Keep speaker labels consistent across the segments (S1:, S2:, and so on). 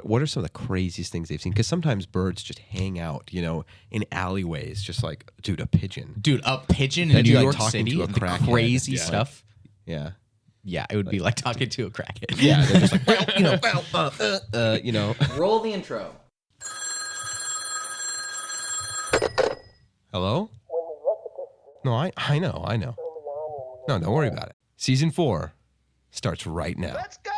S1: what are some of the craziest things they've seen? Because sometimes birds just hang out, in alleyways, just like, dude, a pigeon.
S2: Dude, a pigeon in New York City,
S1: to a
S2: the
S1: crackhead.
S2: crazy stuff.
S1: Yeah.
S2: Yeah, it would be like talking to a crackhead.
S1: Yeah, they're just like,
S2: Roll the intro.
S1: Hello? No, I know. No, don't worry about it. Season 4 starts right now.
S3: Let's go!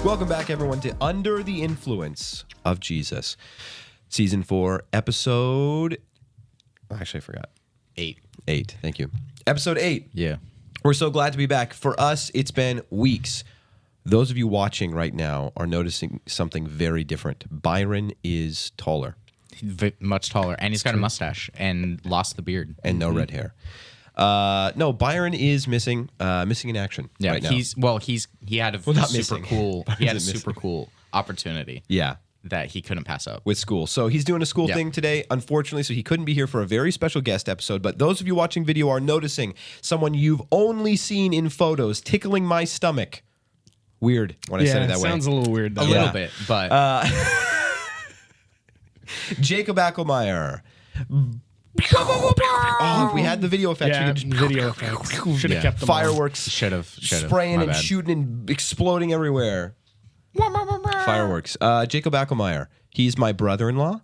S1: Welcome back, everyone, to Under the Influence of Jesus. Season 4, episode... Actually, I forgot.
S2: 8.
S1: 8, thank you. Episode 8.
S2: Yeah.
S1: We're so glad to be back. For us, it's been weeks. Those of you watching right now are noticing something very different. Byron is taller.
S2: Much taller. And he's got a mustache and lost the beard.
S1: And no red hair. No, Byron is missing in action right now.
S2: He had a super cool opportunity.
S1: Yeah.
S2: That he couldn't pass up.
S1: With school. So he's doing a school thing today, unfortunately, so he couldn't be here for a very special guest episode. But those of you watching video are noticing someone you've only seen in photos tickling my stomach. Weird when I said it that way.
S4: Sounds a little weird, though.
S2: A little bit, but...
S1: Jacob Aichlmayr. Oh, if we had the video effects, we could just
S4: video effects. Should have kept them
S1: fireworks.
S2: Should have.
S1: Spraying and shooting and exploding everywhere. Fireworks. Jacob Aichlmayr. He's my brother-in-law.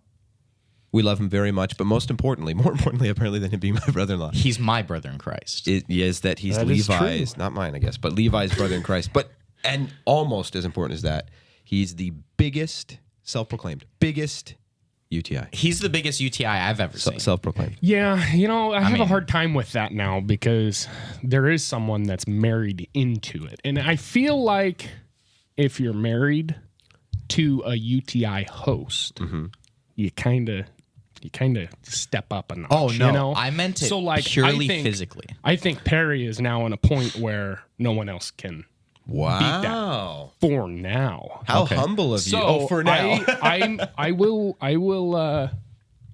S1: We love him very much, but more importantly, apparently, than him being my brother-in-law,
S2: he's my brother in Christ.
S1: He's Levi's, not mine, I guess, but Levi's brother in Christ. And almost as important as that, he's the biggest, self-proclaimed, biggest UTI.
S2: He's the biggest UTI I've ever seen.
S1: Self-proclaimed.
S4: Yeah, I have a hard time with that now because there is someone that's married into it. And I feel like if you're married to a UTI host, you kind of step up a notch.
S2: Oh, no. I meant it purely physically.
S4: I think Perry is now on a point where no one else can beat that for now.
S1: How humble of you.
S4: So
S1: for now.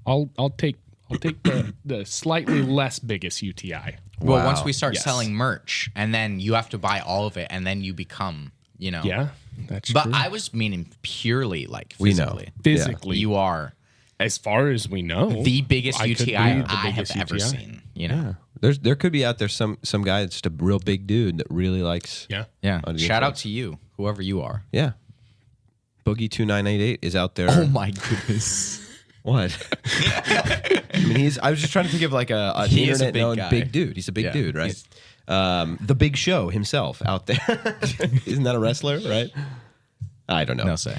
S4: I'll take the slightly less biggest UTI.
S2: Well, once we start selling merch, and then you have to buy all of it, and then you become,
S4: Yeah, that's
S2: But
S4: true.
S2: I was meaning purely like physically.
S1: We know.
S4: Physically.
S2: You are,
S4: as far as we know,
S2: the biggest UTI I have
S4: biggest
S2: ever
S4: UTI.
S2: seen.
S1: Yeah. There could be out there some guy that's just a real big dude that really likes.
S4: Yeah.
S2: Shout out to you, whoever you are.
S1: Yeah. Boogie2988 is out there.
S2: Oh my goodness.
S1: What? I was just trying to think of like a
S2: He is a
S1: internet known
S2: big guy.
S1: big dude. He's a big dude, right? The Big Show himself out there. Isn't that a wrestler, right? I don't know.
S2: No say.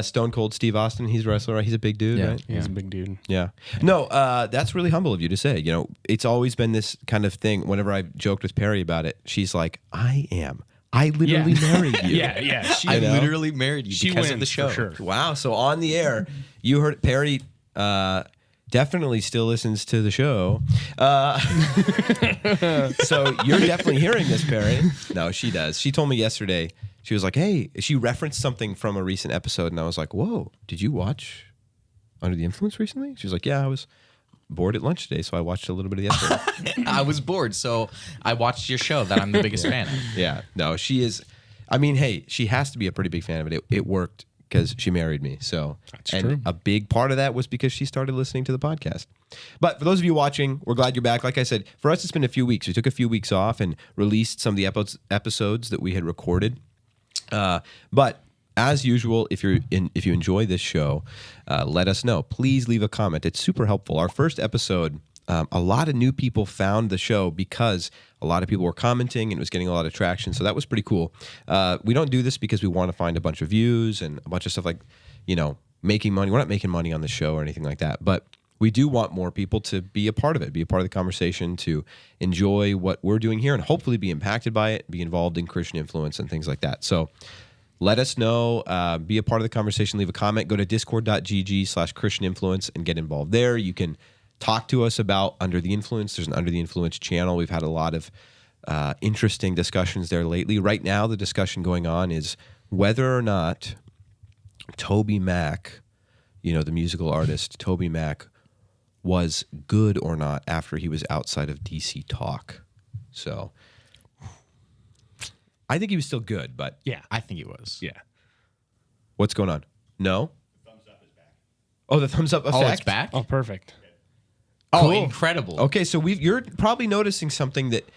S1: Stone Cold Steve Austin, he's a wrestler, right? He's a big dude, right?
S4: He's a big dude.
S1: Yeah. No, that's really humble of you to say. It's always been this kind of thing. Whenever I've joked with Perry about it, she's like, I literally married you.
S4: Yeah.
S2: I literally married you because of the show.
S4: For sure.
S1: Wow. So on the air, you heard Perry definitely still listens to the show. So you're definitely hearing this, Perry. No, she does. She told me yesterday, she was like, hey, she referenced something from a recent episode, and I was like, whoa, did you watch Under the Influence recently? She was like, yeah, I was bored at lunch today, so I watched a little bit of yesterday.
S2: I was bored, so I watched your show that I'm the biggest fan of.
S1: Yeah. No, she is. I mean, hey, she has to be a pretty big fan of it. It worked because she married me. So,
S4: That's true.
S1: A big part of that was because she started listening to the podcast. But for those of you watching, we're glad you're back. Like I said, for us, it's been a few weeks. We took a few weeks off and released some of the episodes that we had recorded. But as usual, if you enjoy this show, let us know. Please leave a comment. It's super helpful. Our first episode, a lot of new people found the show because a lot of people were commenting and it was getting a lot of traction. So that was pretty cool. We don't do this because we want to find a bunch of views and a bunch of stuff like, making money. We're not making money on the show or anything like that. But we do want more people to be a part of it, be a part of the conversation, to enjoy what we're doing here and hopefully be impacted by it, be involved in Christian influence and things like that. So let us know, be a part of the conversation, leave a comment, go to discord.gg/Christian influence and get involved there. You can talk to us about Under the Influence. There's an Under the Influence channel. We've had a lot of interesting discussions there lately. Right now, the discussion going on is whether or not Toby Mac, the musical artist Toby Mac, was good or not after he was outside of DC Talk. So I think he was still good, but
S4: Yeah.
S2: I think he was.
S4: Yeah.
S1: what's going on? No? The thumbs up is back. Oh, the thumbs up effect?
S2: Oh, it's back?
S4: Oh, perfect.
S2: Oh,
S1: Cool.
S2: incredible.
S1: Okay, so you're probably noticing something that...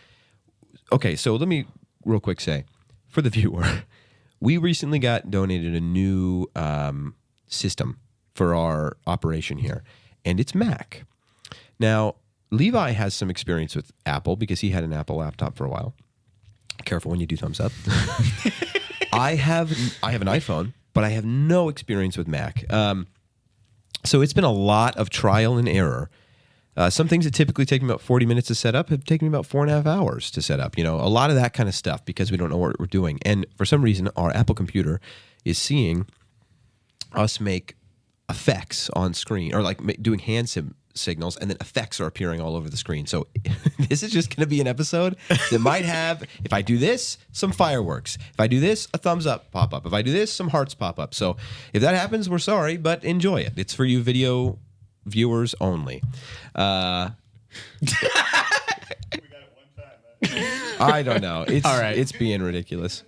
S1: Okay, so let me real quick say, for the viewer, we recently got donated a new system for our operation here, and it's Mac. Now, Levi has some experience with Apple because he had an Apple laptop for a while. Careful when you do thumbs up. I have an iPhone, but I have no experience with Mac. So it's been a lot of trial and error. Some things that typically take me about 40 minutes to set up have taken me about 4.5 hours to set up. You know, a lot of that kind of stuff because we don't know what we're doing. And for some reason, our Apple computer is seeing us make effects on screen, or like doing hand signals, and then effects are appearing all over the screen. So this is just going to be an episode that might have, if I do this, some fireworks. If I do this, a thumbs up pop up. If I do this, some hearts pop up. So if that happens, we're sorry, but enjoy it. It's for you video viewers only. I don't know. It's
S2: All right.
S1: It's being ridiculous.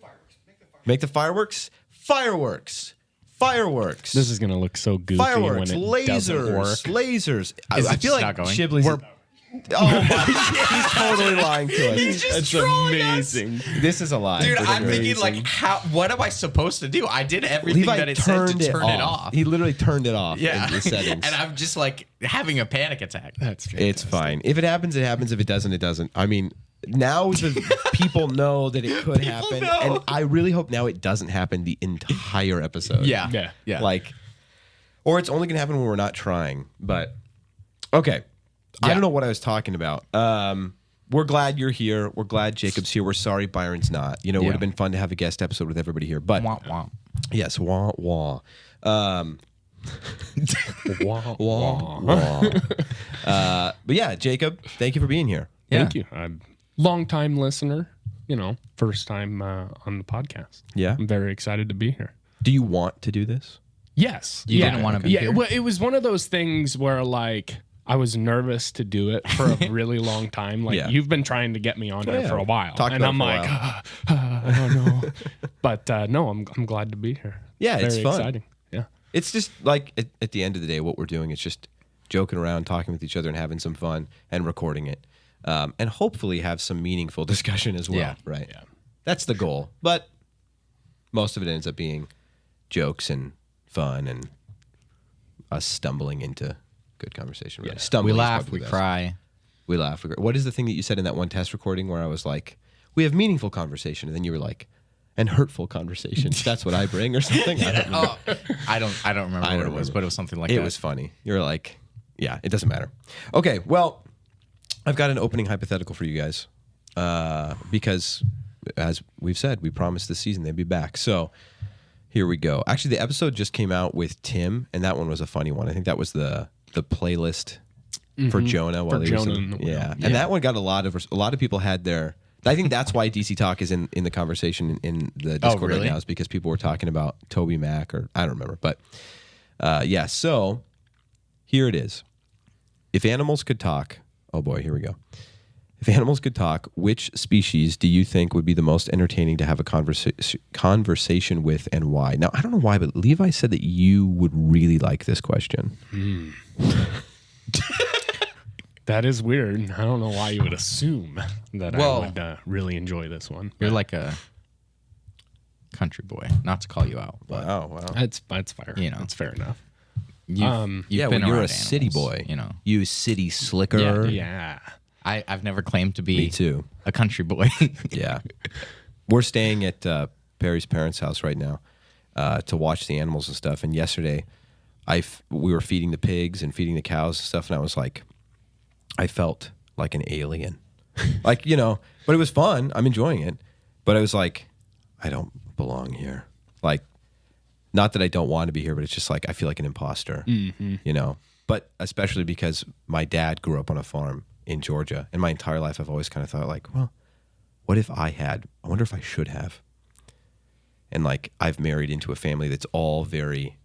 S1: Make the fireworks. Fireworks. Fireworks.
S4: This is gonna look so goofy
S1: Fireworks,
S4: when it doesn't work.
S1: lasers.
S2: Is
S1: I
S2: it
S1: feel
S2: just
S1: like
S2: not going?
S1: Shibley's. Oh my! He's totally lying to us.
S2: He's just
S4: That's
S2: trolling us.
S4: amazing.
S1: This is a lie.
S2: Dude,
S1: This is
S2: I'm thinking
S1: amazing.
S2: like, what am I supposed to do? I did everything
S1: Levi
S2: that it said to
S1: turned
S2: turn it off.
S1: He literally turned it off.
S2: Yeah,
S1: in the settings.
S2: and I'm just like having a panic attack.
S4: That's
S1: It's fine. If it happens, it happens. If it doesn't, it doesn't. I mean, now the people know that it could happen,
S2: know.
S1: and I really hope now it doesn't happen the entire episode.
S2: Yeah.
S1: Like, or it's only gonna happen when we're not trying. But okay, I don't know what I was talking about. We're glad you're here. We're glad Jacob's here. We're sorry Byron's not. You know, it would have been fun to have a guest episode with everybody here. But
S2: Womp womp.
S1: yes, wah wah.
S4: Wah,
S1: Wah,
S4: wah.
S1: wah. But yeah, Jacob, thank you for being here.
S4: Thank you. I'm long time listener. You know, first time on the podcast.
S1: Yeah.
S4: I'm very excited to be here.
S1: Do you want to do this?
S4: Yes.
S2: You didn't want to be here?
S4: Well, it was one of those things where like I was nervous to do it for a really long time. Like
S1: Yeah.
S4: you've been trying to get me on here
S1: yeah.
S4: for a while,
S1: Talked
S4: and
S1: about
S4: I'm
S1: it for a
S4: like, I don't know. But no, I'm glad to be here.
S1: Yeah, it's
S4: very
S1: fun.
S4: exciting. Yeah.
S1: It's just like at the end of the day, what we're doing is just joking around, talking with each other, and having some fun, and recording it, and hopefully have some meaningful discussion as well.
S2: Yeah.
S1: Right.
S4: Yeah.
S1: That's the goal. But most of it ends up being jokes and fun, and us stumbling into good conversation. Really.
S4: Yeah.
S1: Stumbling
S2: We
S1: is
S2: laugh,
S1: probably
S2: we
S1: the best.
S2: cry.
S1: We laugh. What is the thing that you said in that one test recording where I was like, "We have meaningful conversation," and then you were like, "And hurtful conversations." That's what I bring, or something. I don't remember.
S2: Oh, I don't remember what it was, but it was something like
S1: It
S2: that.
S1: was funny. You're like, yeah, it doesn't matter. Okay, well, I've got an opening hypothetical for you guys because, as we've said, we promised this season they'd be back. So here we go. Actually, the episode just came out with Tim, and that one was a funny one. I think that was the playlist for Jonah while he was
S4: Jonah
S1: in,
S4: in the whale.
S1: yeah. And that one got a lot of people had their. I think that's why DC Talk is in the conversation in the Discord
S2: really?
S1: right now, is because people were talking about Toby Mac, or I don't remember, but yeah. So here it is. If animals could talk, oh boy, here we go. If animals could talk, which species do you think would be the most entertaining to have a conversation with, and why? Now, I don't know why, but Levi said that you would really like this question.
S4: That is weird. I don't know why you would assume that
S2: Well-
S4: I would really enjoy this one.
S2: You're like a country boy. Not to call you out, but
S1: Wow.
S4: That's fair.
S2: You know.
S4: It's fair enough.
S2: you've
S1: Yeah,
S2: been
S1: well, you're a
S2: around
S1: city
S2: animals,
S1: boy.
S2: You know,
S1: You city slicker.
S4: Yeah.
S2: I've never claimed to be
S1: Me too.
S2: a country boy.
S1: Yeah. We're staying at Perry's parents' house right now to watch the animals and stuff. And yesterday, we were feeding the pigs and feeding the cows and stuff. And I was like, I felt like an alien. Like, you know, but it was fun. I'm enjoying it. But I was like, I don't belong here. Like, not that I don't want to be here, but it's just like I feel like an imposter, you know? But especially because my dad grew up on a farm in Georgia. And my entire life, I've always kind of thought like, well, what if I wonder if I should have. And like, I've married into a family that's all very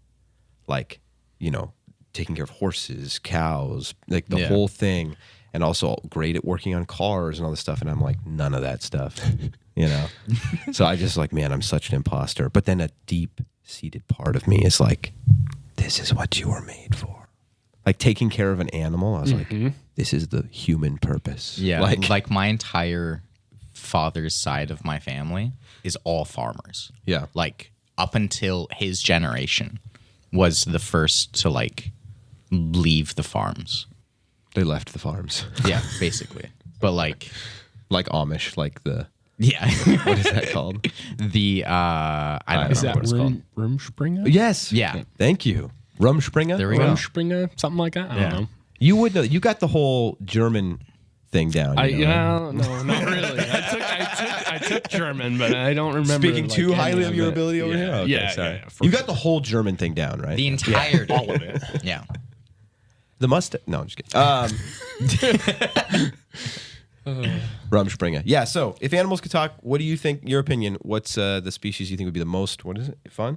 S1: like, you know, taking care of horses, cows, like the whole thing, and also great at working on cars and all this stuff. And I'm like, none of that stuff, you know? So I just like, man, I'm such an imposter. But then a deep-seated part of me is like, this is what you were made for. Like taking care of an animal, I was like, this is the human purpose.
S2: Yeah, like my entire father's side of my family is all farmers.
S1: Yeah.
S2: Like up until his generation was the first to like leave the farms.
S1: They left the farms.
S2: Yeah, basically. But like
S1: Amish, like the...
S2: Yeah.
S1: What is that called?
S2: The I don't
S4: Is
S2: know
S4: that
S2: what it's called.
S4: Rumspringa?
S1: Yes.
S2: Yeah.
S1: Thank you. Rumspringa?
S2: There we go.
S4: Rumspringa, something like that. I don't know.
S1: You would know. You got the whole German thing down. You know, right?
S4: No, not really. I took German, but I don't remember.
S1: Speaking
S4: like,
S1: too
S4: any
S1: highly of your
S4: it.
S1: ability over here? Okay,
S4: Yeah,
S1: sorry.
S4: yeah, for
S1: You
S4: sure.
S1: got the whole German thing down, right?
S2: The entirety.
S4: all of it.
S2: Yeah.
S1: The mustache. No, I'm just kidding. Rumspringa. Yeah, so if animals could talk, what do you think, your opinion, what's the species you think would be the most, what is it, fun?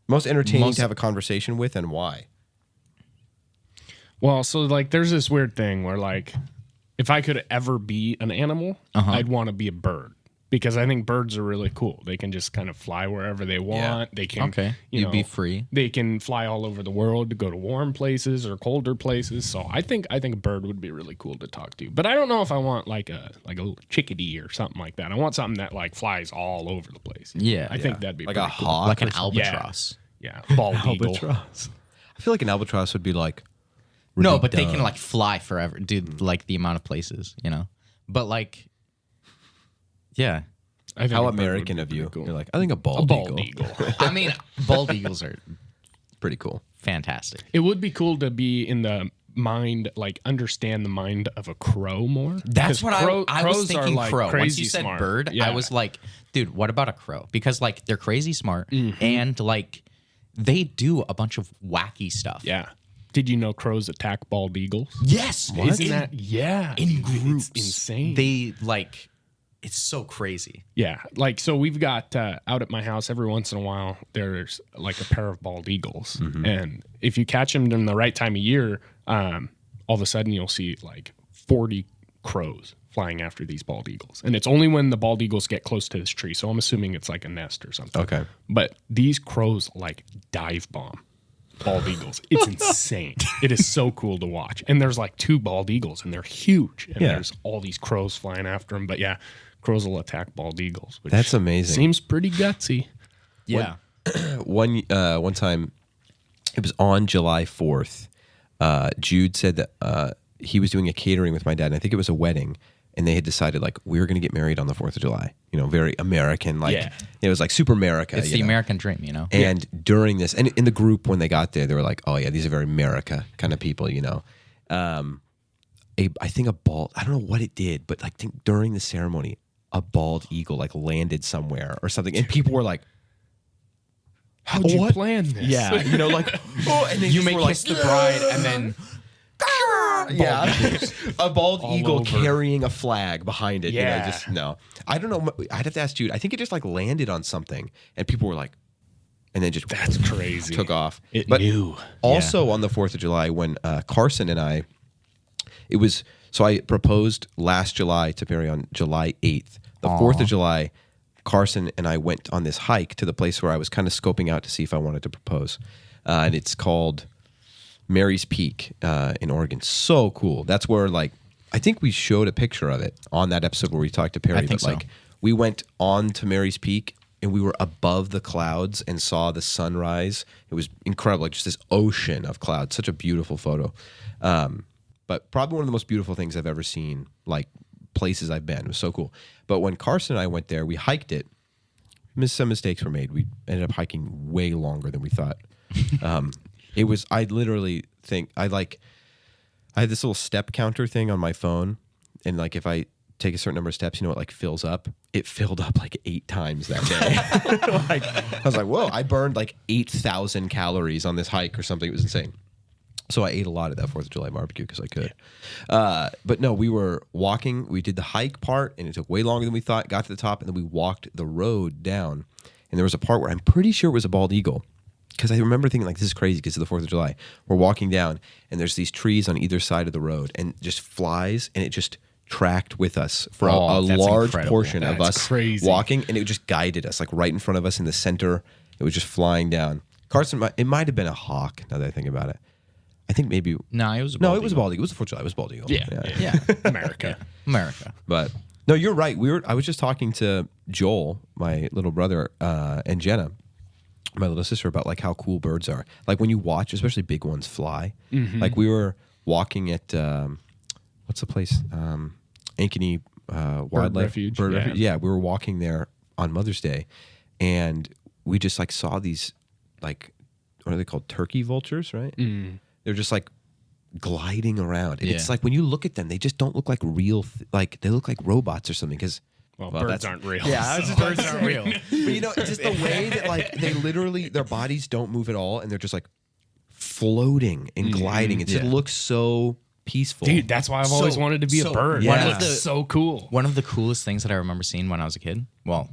S1: Most entertaining to have a conversation with, and why?
S4: Well, so like there's this weird thing where like if I could ever be an animal, I'd want to be a bird because I think birds are really cool. They can just kind of fly wherever they want. They can
S2: You'd be free.
S4: They can fly all over the world to go to warm places or colder places. So I think a bird would be really cool to talk to. But I don't know if I want like a little chickadee or something like that. I want something that like flies all over the place.
S2: Yeah.
S4: I think that'd be
S1: Like
S4: pretty
S1: a
S4: cool.
S1: hawk?
S2: Like an
S1: or something?
S2: albatross.
S4: Yeah, bald eagle.
S1: Albatross. I feel like an albatross would be like...
S2: No,
S1: really
S2: but they can
S1: dumb.
S2: like fly forever, dude. Like the amount of places, you know. But like, yeah.
S4: I think
S1: How
S4: a bird would
S1: American
S4: be
S1: of you.
S4: pretty cool.
S1: You're like, I think a bald,
S4: bald
S1: eagle.
S4: eagle.
S2: I mean, bald eagles are
S1: Pretty cool.
S2: fantastic.
S4: It would be cool to be in the mind, like understand the mind of a crow more.
S2: That's
S4: 'Cause
S2: what I was
S4: crows
S2: thinking.
S4: are, like,
S2: Crow. Once
S4: crazy
S2: you said
S4: smart.
S2: bird,
S4: Yeah.
S2: I was like, dude, what about a crow? Because like they're crazy smart and like they do a bunch of wacky stuff.
S4: Yeah. Did you know crows attack bald eagles?
S2: Yes.
S4: Isn't that
S2: in groups?
S4: It's insane.
S2: They like. It's so crazy.
S4: Yeah, like so we've got out at my house every once in a while there's like a pair of bald eagles, and if you catch them in the right time of year, all of a sudden you'll see like 40 crows flying after these bald eagles, and it's only when the bald eagles get close to this tree. So I'm assuming it's like a nest or something.
S1: Okay.
S4: But these crows like dive bomb bald eagles. It's insane. It is so cool to watch. And there's like 2 bald eagles, and they're huge, and there's all these crows flying after them. But yeah, crows will attack bald eagles. Which
S1: That's amazing.
S4: Seems pretty gutsy.
S2: Yeah.
S1: One time, it was on July 4th, Jude said that he was doing a catering with my dad, and I think it was a wedding, and they had decided like we were going to get married on the 4th of July. You know, very American, like it was like super America.
S2: It's the American dream, you know.
S1: And during this, and in the group when they got there, they were like, "Oh yeah, these are very America kind of people," you know. I think a bald, I don't know what it did, but like during the ceremony, a bald eagle like landed somewhere or something, and people were like,
S4: How'd you
S1: What?
S4: plan this?
S1: "Yeah," you know, like, "Oh," and they
S2: You
S1: just
S2: may
S1: were
S2: kiss
S1: like,
S2: the bride and then
S1: yeah, a bald eagle
S4: over.
S1: carrying a flag behind it.
S4: Yeah.
S1: You know, just no. I don't know. I'd have to ask Jude. I think it just like landed on something, and people were like, and then just
S4: That's crazy.
S1: took off.
S4: It
S1: but
S4: knew.
S1: also on the 4th of July, when Carson and I, it was so I proposed last July to marry on July 8th. The 4th of July, Carson and I went on this hike to the place where I was kind of scoping out to see if I wanted to propose, and it's called Mary's Peak in Oregon. So cool. That's where like I think we showed a picture of it on that episode where we talked to Perry.
S2: I think
S1: but like we went on to Mary's Peak and we were above the clouds and saw the sunrise. It was incredible, like just this ocean of clouds. Such a beautiful photo. But probably one of the most beautiful things I've ever seen, like places I've been. It was so cool. But when Carson and I went there, we hiked it. Some mistakes were made. We ended up hiking way longer than we thought. It was, I literally think, I had this little step counter thing on my phone. And like if I take a certain number of steps, you know, it like fills up. It filled up like 8 times that day. Like, I was like, whoa, I burned like 8,000 calories on this hike or something. It was insane. So I ate a lot of that 4th of July barbecue because I could. But no, we were walking. We did the hike part, and it took way longer than we thought. Got to the top, and then we walked the road down. And there was a part where I'm pretty sure it was a bald eagle. because I remember thinking like, this is crazy because of the 4th of July. We're walking down and there's these trees on either side of the road and just flies, and it just tracked with us for a large portion of us walking, and it just guided us like right in front of us in the center. It was just flying down. Carson, it might have been a hawk now that I think about it. I think maybe.
S2: No, it was a
S1: No,
S2: bald
S1: it was a
S2: eagle.
S1: bald eagle. It was the 4th of July. It was a bald eagle.
S2: Yeah.
S4: America.
S1: But no, you're right. I was just talking to Joel, my little brother, and Jenna, my little sister, about like how cool birds are. Like when you watch, especially big ones fly. Like we were walking at what's the place? Ankeny Wildlife
S4: Refuge.
S1: Bird Refuge. Yeah, we were walking there on Mother's Day, and we just like saw these like, what are they called? Turkey vultures, right? They're just like gliding around. And it's like when you look at them, they just don't look like real. Like they look like robots or something. Because
S4: birds aren't real.
S1: Yeah, birds aren't real. But you know, it's just the way that like they literally, their bodies don't move at all, and they're just like floating and gliding. It just looks so peaceful.
S4: Dude, that's why I've always wanted to be a bird.
S1: Yeah.
S4: One of so cool.
S2: One of the coolest things that I remember seeing when I was a kid, well,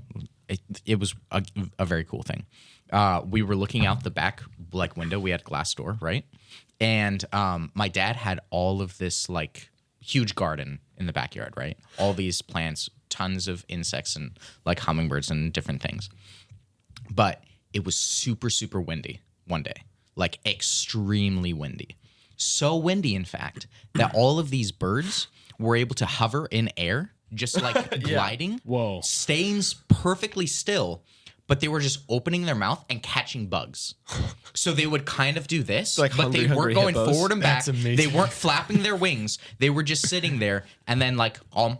S2: it was a very cool thing. We were looking out the back like window. We had a glass door, right? And my dad had all of this like huge garden in the backyard, right? All these plants, tons of insects and like hummingbirds and different things. But it was super, super windy one day, like extremely windy. So windy, in fact, that all of these birds were able to hover in air, just like gliding, staying perfectly still, but they were just opening their mouth and catching bugs. So they would kind of do this,
S1: like
S2: but they weren't going
S1: hippos.
S2: forward and back.
S4: That's amazing.
S2: They weren't flapping their wings. They were just sitting there and then like
S4: Birds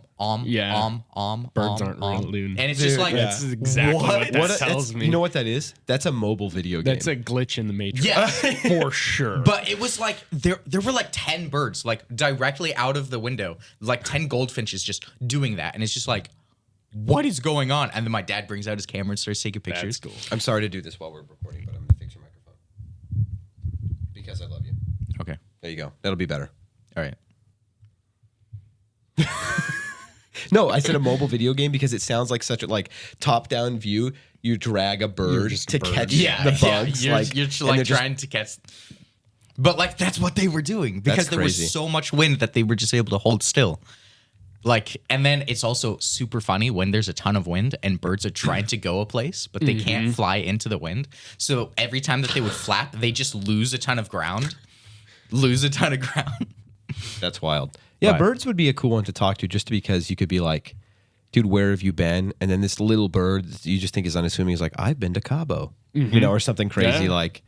S4: aren't real, Loon.
S2: and it's just like
S4: That's exactly what that tells me.
S1: You know what that is? That's a mobile video game.
S4: That's a glitch in the Matrix.
S2: Yeah.
S4: For sure.
S2: But it was like there were like 10 birds like directly out of the window, like 10 goldfinches just doing that, and it's just like, what is going on? And then my dad brings out his camera and starts taking pictures.
S4: That's cool.
S1: I'm sorry to do this while we're recording, but I'm going to fix your microphone because I love you.
S2: Okay.
S1: There you go. That'll be better.
S2: All right.
S1: No, I said a mobile video game because it sounds like such a like top-down view. You drag a bird to catch the bugs.
S2: You're
S1: like
S2: just
S1: and
S2: like
S1: they're
S2: trying to catch. But like that's what they were doing because
S1: That's
S2: there
S1: crazy.
S2: was so much wind that they were just able to hold still. Like, and then it's also super funny when there's a ton of wind and birds are trying to go a place, but they can't fly into the wind. So every time that they would flap, they just lose a ton of ground.
S1: That's wild. Yeah,
S2: But-
S1: birds would be a cool one to talk to just because you could be like, dude, where have you been? And then this little bird you just think is unassuming is like, I've been to Cabo, you know, or something crazy
S4: Yeah.
S1: like,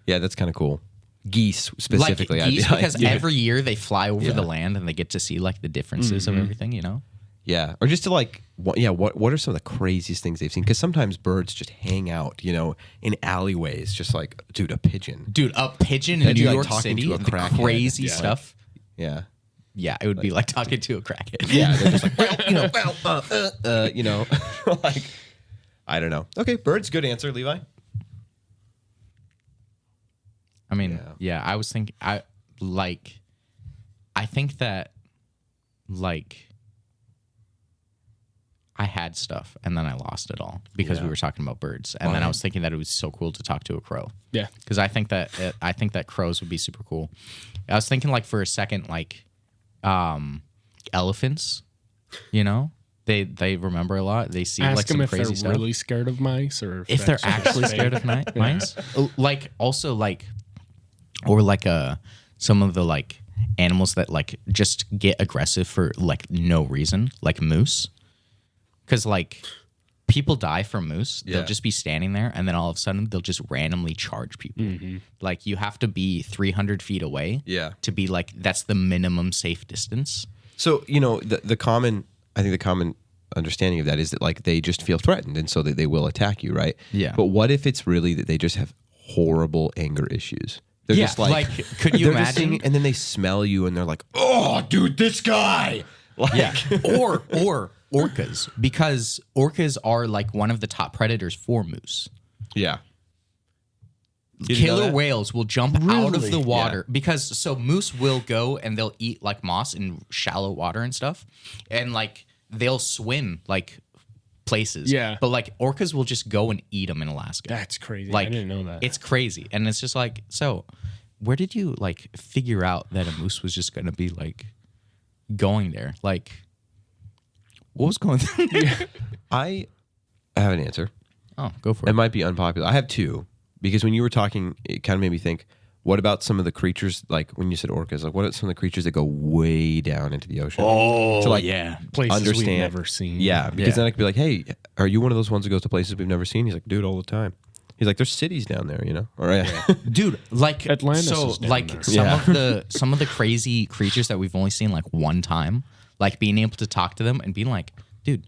S1: yeah, that's kind of cool. Geese specifically.
S2: Like geese,
S1: I'd be
S2: because
S1: like,
S2: every year they fly over the land and they get to see like the differences of everything, you know?
S1: yeah, or just to like, what are some of the craziest things they've seen? Because sometimes birds just hang out, you know, in alleyways, just like, dude, a pigeon.
S2: Dude, a pigeon in
S1: That'd be
S2: New
S1: like
S2: York
S1: talking
S2: City,
S1: to a
S2: the
S1: crackhead.
S2: crazy
S4: Yeah.
S2: stuff.
S1: Yeah.
S2: Yeah, it would be like talking to a crackhead.
S1: Yeah, they're just like, you know, like, I don't know. Okay, birds, good answer, Levi.
S2: I mean, yeah, I was thinking, I think that, like, I had stuff and then I lost it all because we were talking about birds. And then I was thinking that it was so cool to talk to a crow.
S4: Yeah.
S2: Because I think that crows would be super cool. I was thinking, like, for a second, like, elephants, you know? They remember a lot. They see
S4: Ask
S2: like
S4: them
S2: some
S4: if
S2: crazy
S4: they're
S2: stuff.
S4: really scared of mice or
S2: If they're
S4: that's just
S2: actually
S4: fake.
S2: scared of mice, like also like, or like some of the like animals that like just get aggressive for like no reason, like moose, because like people die from moose.
S1: Yeah.
S2: They'll just be standing there, and then all of a sudden they'll just randomly charge people. Like you have to be 300 feet away, to be like that's the minimum safe distance.
S1: So, you know, the common understanding of that is that like they just feel threatened and so that they will attack you, right?
S2: Yeah.
S1: But what if it's really that they just have horrible anger issues? They're
S2: Yeah,
S1: just like
S2: could you
S1: they're just
S2: imagine?
S1: and then they smell you and they're like, oh, dude, this guy. Like,
S2: Yeah. or orcas, because orcas are like one of the top predators for moose.
S1: yeah. Did you know
S2: Killer
S1: that?
S2: whales will jump out of
S4: Really?
S2: the water because so moose will go and they'll eat like moss in shallow water and stuff, and like they'll swim like places.
S4: Yeah.
S2: But like orcas will just go and eat them in Alaska.
S4: That's crazy.
S2: Like,
S4: I didn't know that.
S2: It's crazy. And it's just like, so where did you like figure out that a moose was just going to be like going there? Like, what was going on?
S1: I have an answer.
S2: Oh, go for
S1: It
S2: it.
S1: might be unpopular. I have two, because when you were talking, it kind of made me think, what about some of the creatures, like when you said orcas, like what are some of the creatures that go way down into the ocean?
S2: Oh,
S1: to like
S2: yeah.
S4: Places
S1: understand.
S4: we've never seen.
S1: Yeah, because
S2: Yeah.
S1: then I could be like, hey, are you one of those ones that goes to places we've never seen? He's like, dude, all the time. He's like, there's cities down there, you know? All right.
S2: Dude, like
S4: Atlantis
S2: so
S4: is down
S2: like
S4: there.
S2: some of the crazy creatures that we've only seen like one time, like being able to talk to them and being like, dude,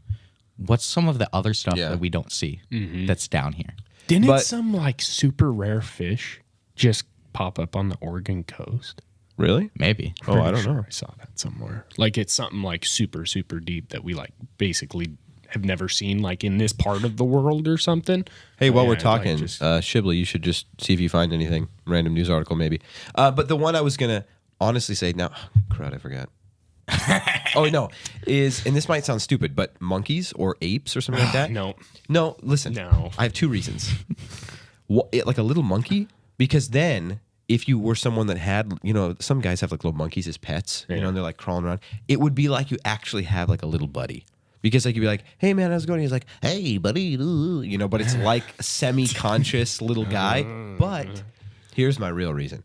S2: what's some of the other stuff
S1: Yeah.
S2: that we don't see that's down here?
S4: Didn't
S1: But-
S4: some like super rare fish just pop up on the Oregon coast?
S1: Really?
S2: Maybe.
S1: Oh, I
S4: Pretty
S1: don't know.
S4: sure I saw that somewhere. Like it's something like super, super deep that we like basically have never seen like in this part of the world or something.
S1: Hey,
S4: But
S1: while
S4: yeah,
S1: we're
S4: like,
S1: talking,
S4: just-
S1: Shibley, you should just see if you find anything. Random news article, maybe. But the one I was going to honestly say, now, crud, I forgot. Oh, no, is, and this might sound stupid, but monkeys or apes or something like that?
S4: No.
S1: No, listen.
S4: No.
S1: I have two reasons. Like a little monkey, because then if you were someone that had, you know, some guys have like little monkeys as pets, you know, and they're like crawling around. It would be like you actually have like a little buddy. Because like you'd be like, hey man, how's it going? He's like, hey buddy, ooh, you know, but it's like a semi-conscious little guy. But here's my real reason.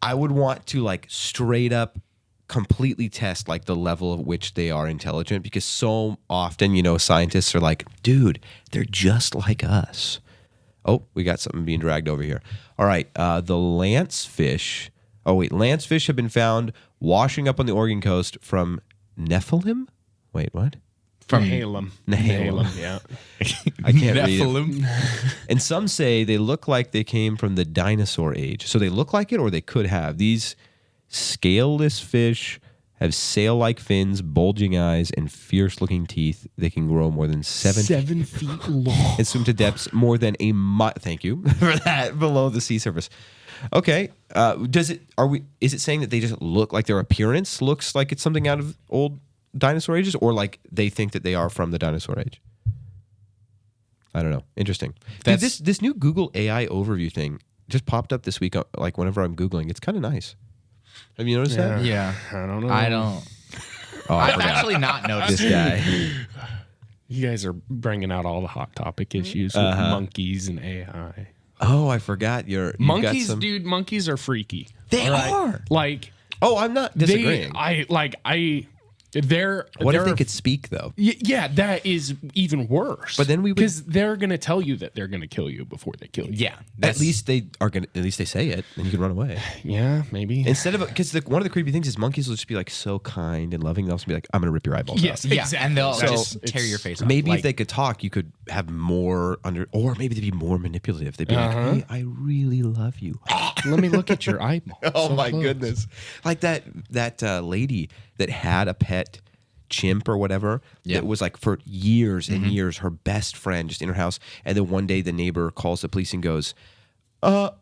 S1: I would want to like straight up completely test like the level of which they are intelligent, because so often, you know, scientists are like, dude, they're just like us. Oh, we got something being dragged over here. All right, the lancefish. Oh wait, lancefish have been found washing up on the Oregon coast from Nephilim. Wait, what?
S4: From Nehalem. Yeah.
S1: I can't read it.
S2: Nephilim.
S1: And some say they look like they came from the dinosaur age. So they look like it, or they could have. These scaleless fish have sail-like fins, bulging eyes, and fierce-looking teeth. They can grow more than 7
S4: feet long.
S1: and swim to depths more than a mile. Thank you for that, below the sea surface. Okay, is it saying that they just look like their appearance looks like it's something out of old dinosaur ages, or like they think that they are from the dinosaur age? I don't know. Interesting. Dude, this new Google AI overview thing just popped up this week. Like whenever I'm Googling, it's kind of nice. Have you noticed that?
S2: Yeah.
S4: I don't know.
S2: I don't.
S1: Oh, I
S2: I've
S1: forgot.
S2: actually not noticed
S1: This guy.
S4: You guys are bringing out all the hot topic issues with monkeys and AI.
S1: Oh, I forgot. You've got
S4: Monkeys,
S1: some-
S4: dude, monkeys are freaky.
S2: They
S4: All right?
S2: are.
S4: Like
S1: Oh, I'm not disagreeing. What if they could speak though?
S4: Yeah, that is even worse.
S1: But then we would-
S4: because they're gonna tell you that they're gonna kill you before they kill you.
S2: Yeah.
S1: At least they are gonna. At least they say it, and you can run away.
S4: Yeah, maybe.
S1: Instead of, because one of the creepy things is monkeys will just be like so kind and loving. They'll also be like, "I'm gonna rip your eyeballs
S4: Yes,
S1: out."
S2: Yeah,
S4: exactly.
S2: and they'll
S1: So
S2: just tear your face off.
S1: Maybe
S2: Like,
S1: if they could talk, you could have more or maybe they'd be more manipulative. They'd be like, "Hey, I really love you."
S4: Let me look at your eyeball.
S1: Oh
S4: So
S1: my
S4: close.
S1: goodness! Like that lady that had a pet chimp or whatever that was like for years and years her best friend just in her house, and then one day the neighbor calls the police and goes,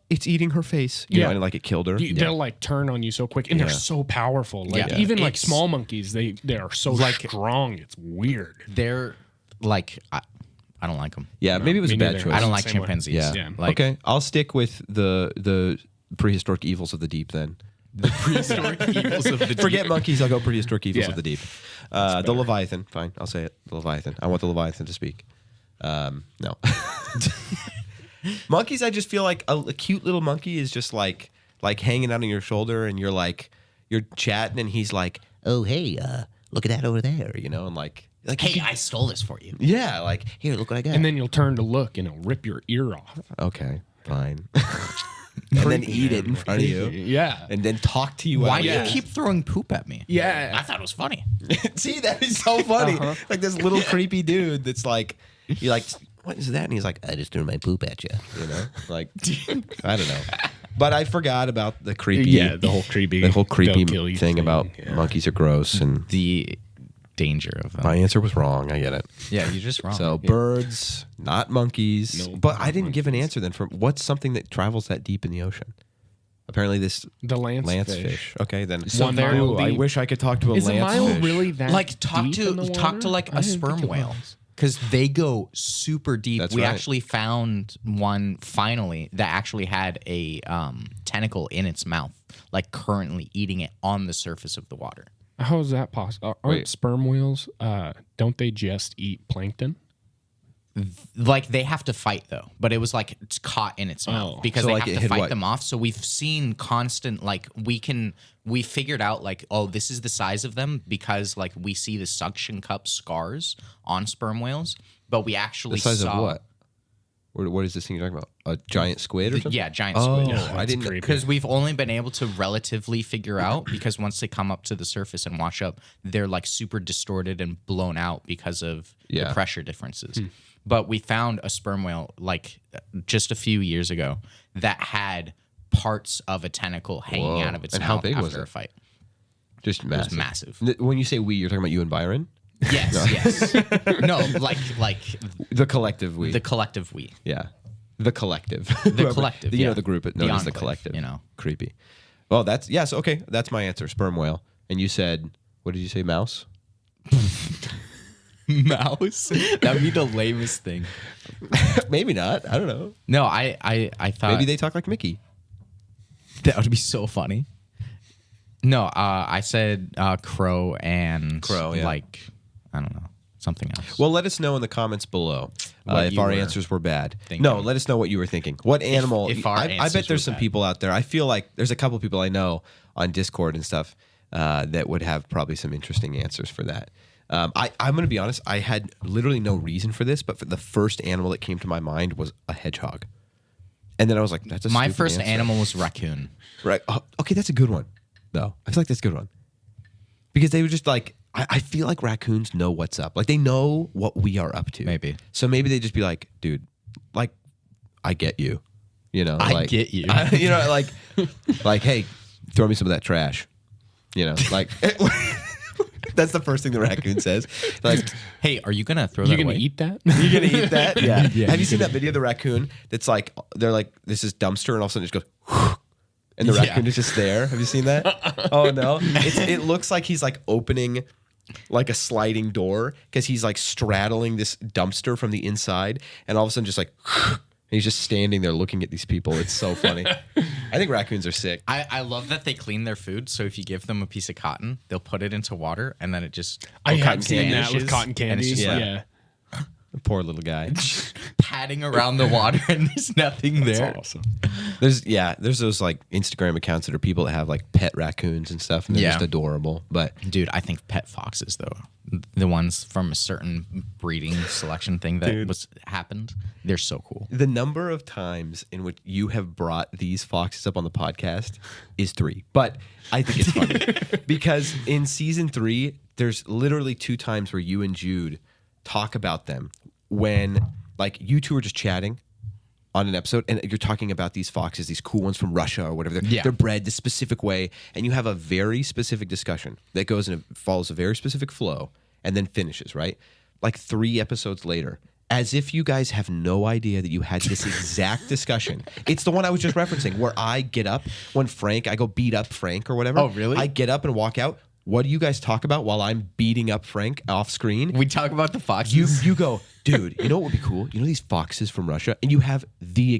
S1: it's eating her face, you know, and like it killed her.
S4: They'll like turn on you so quick, and they're so powerful. Like
S2: Yeah.
S4: even like
S2: It's-
S4: small monkeys, they are so strong. It's weird.
S2: they're like, I don't like them.
S1: Yeah, maybe it was
S4: me
S1: a bad
S4: neither.
S1: choice.
S2: I don't like
S4: Same way.
S2: chimpanzees.
S1: Yeah.
S4: Yeah.
S2: Like,
S1: Okay, I'll stick with the prehistoric evils of the deep then.
S2: prehistoric evils of the
S1: Forget monkeys. I'll go prehistoric evils
S4: Yeah.
S1: of the deep. The Leviathan. Fine, I'll say it. The Leviathan. I want the Leviathan to speak. No. Monkeys, I just feel like a cute little monkey is just like hanging out on your shoulder, and you're chatting, and he's like, "Oh hey, look at that over there," you know, and like
S2: Hey, I stole this for you.
S1: yeah, like here, look what I got.
S4: And then you'll turn to look, and it'll rip your ear off.
S1: okay, fine. And then eat it in front of you.
S4: Yeah.
S1: And then talk to you.
S2: Why
S1: out
S2: do
S1: of
S2: you
S1: it.
S2: keep throwing poop at me?
S4: Yeah.
S2: I thought it was funny.
S1: See, that is so funny. Like this little creepy dude that's like, you're like, what is that? And he's like, I just threw my poop at you. You know, like, I don't know. But I forgot about the creepy.
S4: Yeah, the whole creepy
S1: thing
S4: they'll kill you
S1: about
S4: yeah.
S1: monkeys are gross, and
S2: The danger of them.
S1: my answer was wrong. I get it.
S2: Yeah, you're just wrong.
S1: So birds, not monkeys.
S4: No,
S1: but I
S4: not
S1: didn't give an answer then. For what's something that travels that deep in the ocean? Apparently, this
S4: The lance
S1: fish. Okay, then.
S2: So
S4: One
S2: they're-
S4: mile
S1: I
S4: deep.
S1: wish I could talk to a
S4: Is a
S1: lance
S4: mile
S1: fish.
S4: really that
S2: like talk
S4: deep in the
S2: to
S4: water?
S2: like
S4: I
S2: a
S4: didn't think
S2: sperm
S4: it
S2: whale.
S4: was.
S2: Because they go super deep.
S1: That's
S2: we
S1: right.
S2: actually found one finally that actually had a tentacle in its mouth, like currently eating it on the surface of the water.
S4: How is that possible? Aren't sperm whales, don't they just eat plankton?
S2: Like they have to fight though, but it was like it's caught in its mouth because
S1: So,
S2: they
S1: like,
S2: have
S1: it
S2: to
S1: hit
S2: fight
S1: what?
S2: them off. So we've seen constant like we figured out like, oh, this is the size of them because like we see the suction cup scars on sperm whales, but we actually
S1: The size
S2: saw
S1: of what? What is this thing you're talking about? A giant squid or something?
S2: yeah, giant squid.
S1: Oh, I didn't.
S4: creepy.
S2: Because we've only been able to relatively figure out because once they come up to the surface and wash up, they're like super distorted and blown out because of
S1: Yeah.
S2: the pressure differences. But we found a sperm whale like just a few years ago that had parts of a tentacle hanging
S1: Whoa.
S2: out of its
S1: And
S2: mouth
S1: how big
S2: after
S1: was
S2: a
S1: it?
S2: fight.
S1: Just
S2: It was
S1: massive.
S2: massive.
S1: When you say we, you're talking about you and Byron?
S2: Yes, yes. No, like
S1: The collective we.
S2: the collective we.
S1: Yeah. The collective.
S2: The collective,
S1: You know,
S2: yeah.
S1: the group known
S2: The
S1: as the
S2: enclave,
S1: collective.
S2: you know.
S1: Creepy. Well, that's, yes, okay. That's my answer. Sperm whale. And you said, what did you say, mouse?
S2: Mouse? That'd be the lamest thing.
S1: Maybe not. I don't know.
S2: No, I thought
S1: Maybe they talk like Mickey.
S2: that would be so funny. No, I said crow and
S1: Crow, yeah.
S2: like I don't know, something else.
S1: Well, let us know in the comments below
S2: What
S1: if
S2: you
S1: our
S2: were
S1: answers were bad.
S2: thinking.
S1: No, let us know what you were thinking. What animal?
S2: if our
S1: I
S2: answers
S1: bet there's
S2: were
S1: some
S2: bad.
S1: people out there. I feel like there's a couple people I know on Discord and stuff that would have probably some interesting answers for that. I'm going to be honest. I had literally no reason for this, but for the first animal that came to my mind was a hedgehog. And then I was like, that's a
S2: My
S1: stupid
S2: first
S1: answer.
S2: animal was raccoon.
S1: Right. Oh, okay, that's a good one. No, I feel like that's a good one. Because they were just like, I feel like raccoons know what's up. Like they know what we are up to.
S2: Maybe.
S1: So maybe they just be like, dude, like, I get you. You know,
S2: I
S1: like,
S2: get you.
S1: you know, like, hey, throw me some of that trash. You know, like that's the first thing the raccoon says. Like,
S2: Hey, are you gonna throw
S4: You
S2: that
S4: gonna
S2: away?
S4: eat that?
S1: you gonna eat that? Yeah.
S2: Yeah,
S1: Have you seen that video of the raccoon that's like, they're like, this is dumpster, and all of a sudden it just goes, and the
S2: Yeah.
S1: raccoon is just there. Have you seen that? Oh no, it looks like he's like opening like a sliding door because he's like straddling this dumpster from the inside, and all of a sudden just like he's just standing there looking at these people. It's so funny. I think raccoons are sick.
S2: I love that they clean their food. So if you give them a piece of cotton, they'll put it into water and then it just
S4: I
S1: cotton
S4: have seen that with
S2: vanishes,
S4: cotton
S2: and
S4: candy.
S2: it's just like
S4: Yeah.
S1: Poor little guy.
S2: padding around the water and there's nothing there.
S4: That's awesome.
S1: There's those like Instagram accounts that are people that have like pet raccoons and stuff, and they're
S2: Yeah.
S1: just adorable. But
S2: Dude, I think pet foxes though, the ones from a certain breeding selection thing that happened, they're so cool.
S1: the number of times in which you have brought these foxes up on the podcast is 3. But I think it's funny because in season 3, there's literally 2 times where you and Jude talk about them when like you two are just chatting on an episode and you're talking about these foxes, these cool ones from Russia or whatever. They're bred this specific way, and you have a very specific discussion that goes and follows a very specific flow and then finishes, right? Like 3 episodes later, as if you guys have no idea that you had this exact discussion. It's the one I was just referencing where I get up when I go beat up Frank or whatever.
S2: Oh, really?
S1: I get up and walk out. What do you guys talk about while I'm beating up Frank off screen?
S2: We talk about the foxes.
S1: You go, dude, you know what would be cool? You know these foxes from Russia? And you have the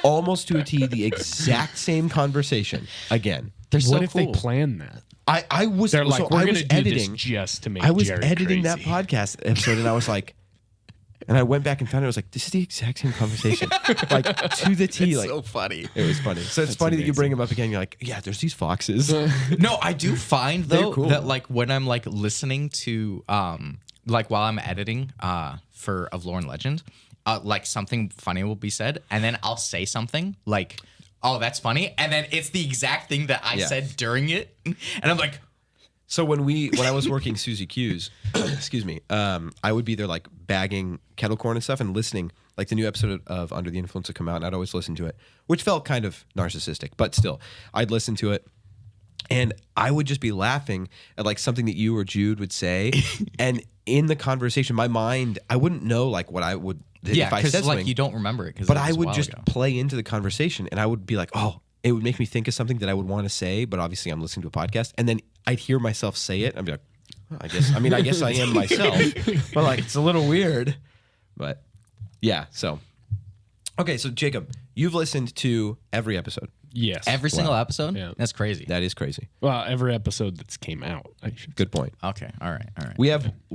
S1: almost to a T, the exact same conversation again.
S2: They're so
S4: What if
S2: cool.
S4: they plan that?
S1: I was
S4: They're like,
S1: so
S4: we're
S1: I
S4: going
S1: was
S4: to do
S1: editing.
S4: this just to make
S1: I was
S4: Jared
S1: editing
S4: crazy.
S1: that podcast episode, and I was like, and I went back and found it. I was like, this is the exact same conversation, like to the T.
S2: It's
S1: Like
S2: so funny.
S1: it was funny. So it's funny that you bring them up again. You're like, yeah, there's these foxes.
S2: No, I do find
S1: They're
S2: though
S1: cool.
S2: that like when I'm like listening to like while I'm editing for Of Lore and Legend, like something funny will be said, and then I'll say something like, "Oh, that's funny," and then it's the exact thing that I said during it, and I'm like,
S1: So when I was working Susie Q's, excuse me, I would be there like bagging kettle corn and stuff and listening. Like the new episode of Under the Influence would come out, and I'd always listen to it, which felt kind of narcissistic, but still, I'd listen to it, and I would just be laughing at like something that you or Jude would say, and in the conversation, my mind, I wouldn't know like what I would
S2: yeah,
S1: if I
S2: because
S1: said
S2: like
S1: something,
S2: you don't remember it,
S1: but I would just play into the conversation, and I would be like, oh. It would make me think of something that I would want to say, but obviously I'm listening to a podcast, and then I'd hear myself say it. I'd be like, I guess I am myself, but like it's a little weird. But yeah, so okay, so Jacob, you've listened to every episode.
S4: Yes.
S2: Every single episode?
S4: Yeah.
S2: That's crazy.
S1: That is crazy.
S4: Well, every episode that's came out.
S1: Good point.
S2: Okay. All right.
S1: We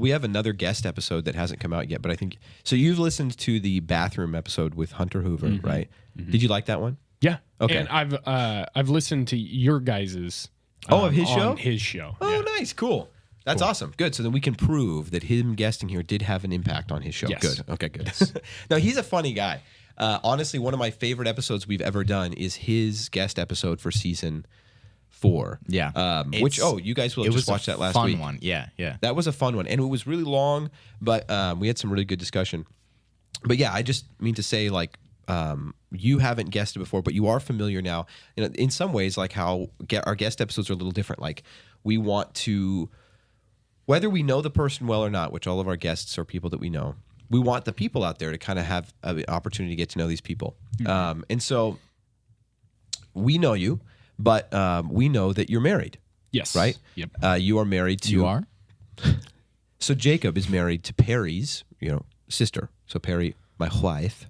S1: have another guest episode that hasn't come out yet, but I think so. You've listened to the bathroom episode with Hunter Hoover, right? Mm-hmm. Did you like that one?
S4: Yeah.
S1: Okay.
S4: And I've listened to your guys's.
S1: Of his show?
S4: On his show.
S1: Oh,
S4: yeah.
S1: nice, cool. That's awesome. Good. So then we can prove that him guesting here did have an impact on his show.
S4: Yes.
S1: Good. Okay, good. Now, he's a funny guy. Honestly, one of my favorite episodes we've ever done is his guest episode for season 4.
S2: Yeah.
S1: Which, you guys will have just watched that last week.
S2: Fun one. Yeah.
S1: That was a fun one. And it was really long, but we had some really good discussion. But yeah, I just mean to say, like, you haven't guested before, but you are familiar now. You know, in some ways, like how our guest episodes are a little different. Like, we want to, whether we know the person well or not, which all of our guests are people that we know, we want the people out there to kind of have an opportunity to get to know these people. Mm-hmm. And so we know you, but we know that you're married.
S4: Yes.
S1: Right?
S4: Yep.
S1: You are married to...
S2: You are?
S1: So Jacob is married to Perry's, sister. So Perry, my wife.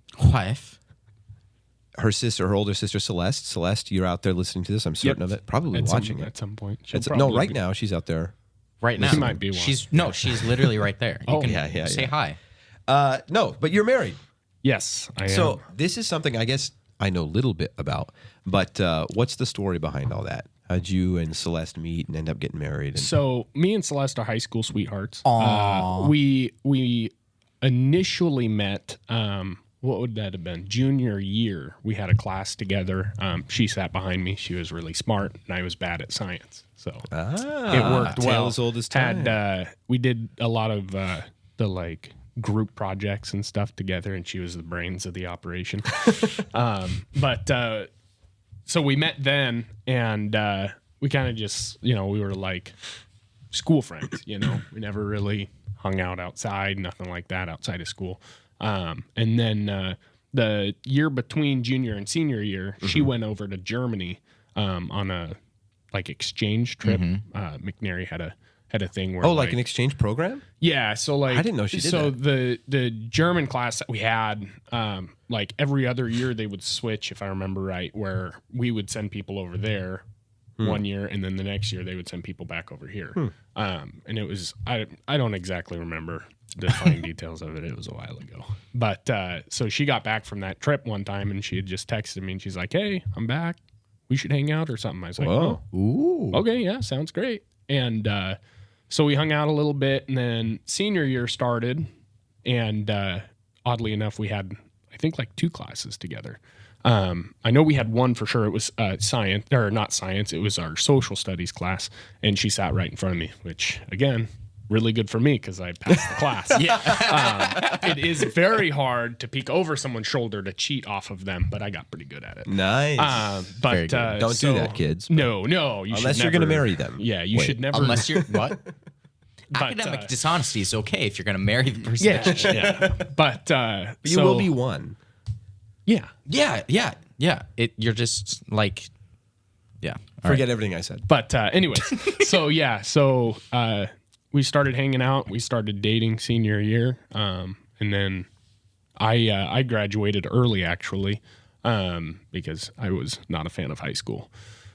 S1: Her sister, her older sister, Celeste. Celeste, you're out there listening to this. I'm certain of it. Probably watching it.
S4: At some point.
S1: Now she's out there.
S2: Right now.
S4: She might be one.
S2: She's literally right there. You can say hi.
S1: No, but you're married.
S4: Yes, I am.
S1: So this is something I guess I know a little bit about, but what's the story behind all that? How'd you and Celeste meet and end up getting married?
S4: So me and Celeste are high school sweethearts.
S2: Aww.
S4: We initially met, what would that have been? Junior year. We had a class together. She sat behind me. She was really smart, and I was bad at science. So it worked well.
S1: Tale as old as time.
S4: We did a lot of the group projects and stuff together, and she was the brains of the operation. So we met then, and we kind of just, we were like school friends, we never really hung out outside, nothing like that outside of school. And then the year between junior and senior year, she went over to Germany on a exchange trip. McNary had a thing where
S1: an exchange program?
S4: Yeah, so I
S1: didn't know she did
S4: so
S1: that.
S4: the German class that we had, every other year they would switch, if I remember right, where we would send people over there one year, and then the next year they would send people back over here. And it was I don't exactly remember the fine details of it. It was a while ago. But so she got back from that trip one time, and she had just texted me, and she's like, "Hey, I'm back. We should hang out or something." I was like,
S1: "Oh, ooh,
S4: okay, yeah, sounds great." And so we hung out a little bit, and then senior year started, and oddly enough, we had, I think, 2 classes together. I know we had one for sure. It was science, or not science. It was our social studies class, and she sat right in front of me, which, again, really good for me because I passed the class. It is very hard to peek over someone's shoulder to cheat off of them, but I got pretty good at it.
S1: Nice.
S4: But
S1: don't do that, kids.
S4: No.
S1: Unless you're going to marry them.
S4: Yeah, you should never.
S2: Unless you're what?
S4: But,
S2: academic dishonesty is okay if you're going to marry the person.
S4: Yeah. But
S1: you will be one.
S4: Yeah.
S2: You're just like, yeah.
S1: Forget everything I said.
S4: But anyways, so we started hanging out. We started dating senior year, and then I graduated early actually because I was not a fan of high school.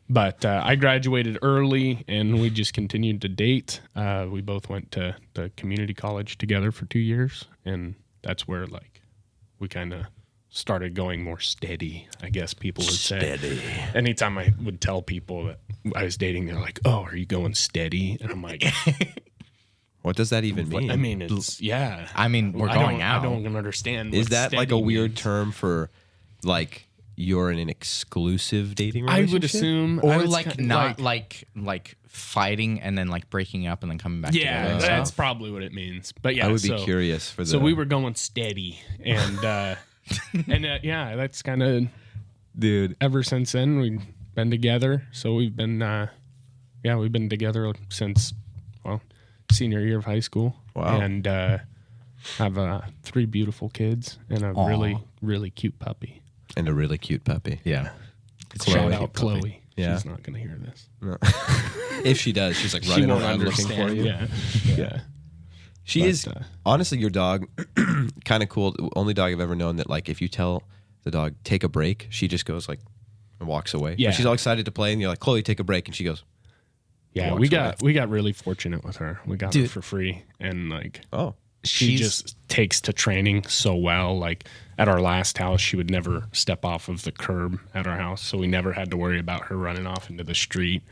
S4: But I graduated early, and we just continued to date. We both went to the community college together for 2 years, and that's where we kind of started going more steady, I guess people would say.
S1: Steady.
S4: Anytime I would tell people that I was dating, they're like, "Oh, are you going steady?" And I'm like,
S1: what does that even mean?
S4: I mean, it's, yeah.
S2: I mean, we're going out.
S4: I don't understand.
S1: Is that like a weird
S4: means.
S1: term for you're in an exclusive dating relationship?
S4: I would assume.
S2: Or fighting and then breaking up and then coming back together.
S4: Yeah, that's probably what it means. But yeah,
S1: I would be curious for that.
S4: So we were going steady, and yeah, that's kind of,
S1: dude.
S4: Ever since then, we've been together. So we've been, we've been together since senior year of high school.
S1: Wow.
S4: And have 3 beautiful kids and a really, really cute puppy.
S1: And a really cute puppy.
S2: Yeah.
S4: Shout out Chloe.
S1: Yeah.
S4: She's not going to hear this.
S1: No. If she does, she's like
S4: She
S1: running
S4: won't
S1: around looking for
S4: understand.
S1: you.
S4: Yeah.
S1: She is honestly your dog. Kind of cool. The only dog I've ever known that like if you tell the dog take a break, she just goes like and walks away.
S4: Yeah.
S1: But she's all excited to play, and you're like, Chloe, take a break, and she goes.
S4: Yeah, we got really fortunate with her. We got her for free, and like she just takes to training so well. Like at our last house, she would never step off of the curb at our house, so we never had to worry about her running off into the street.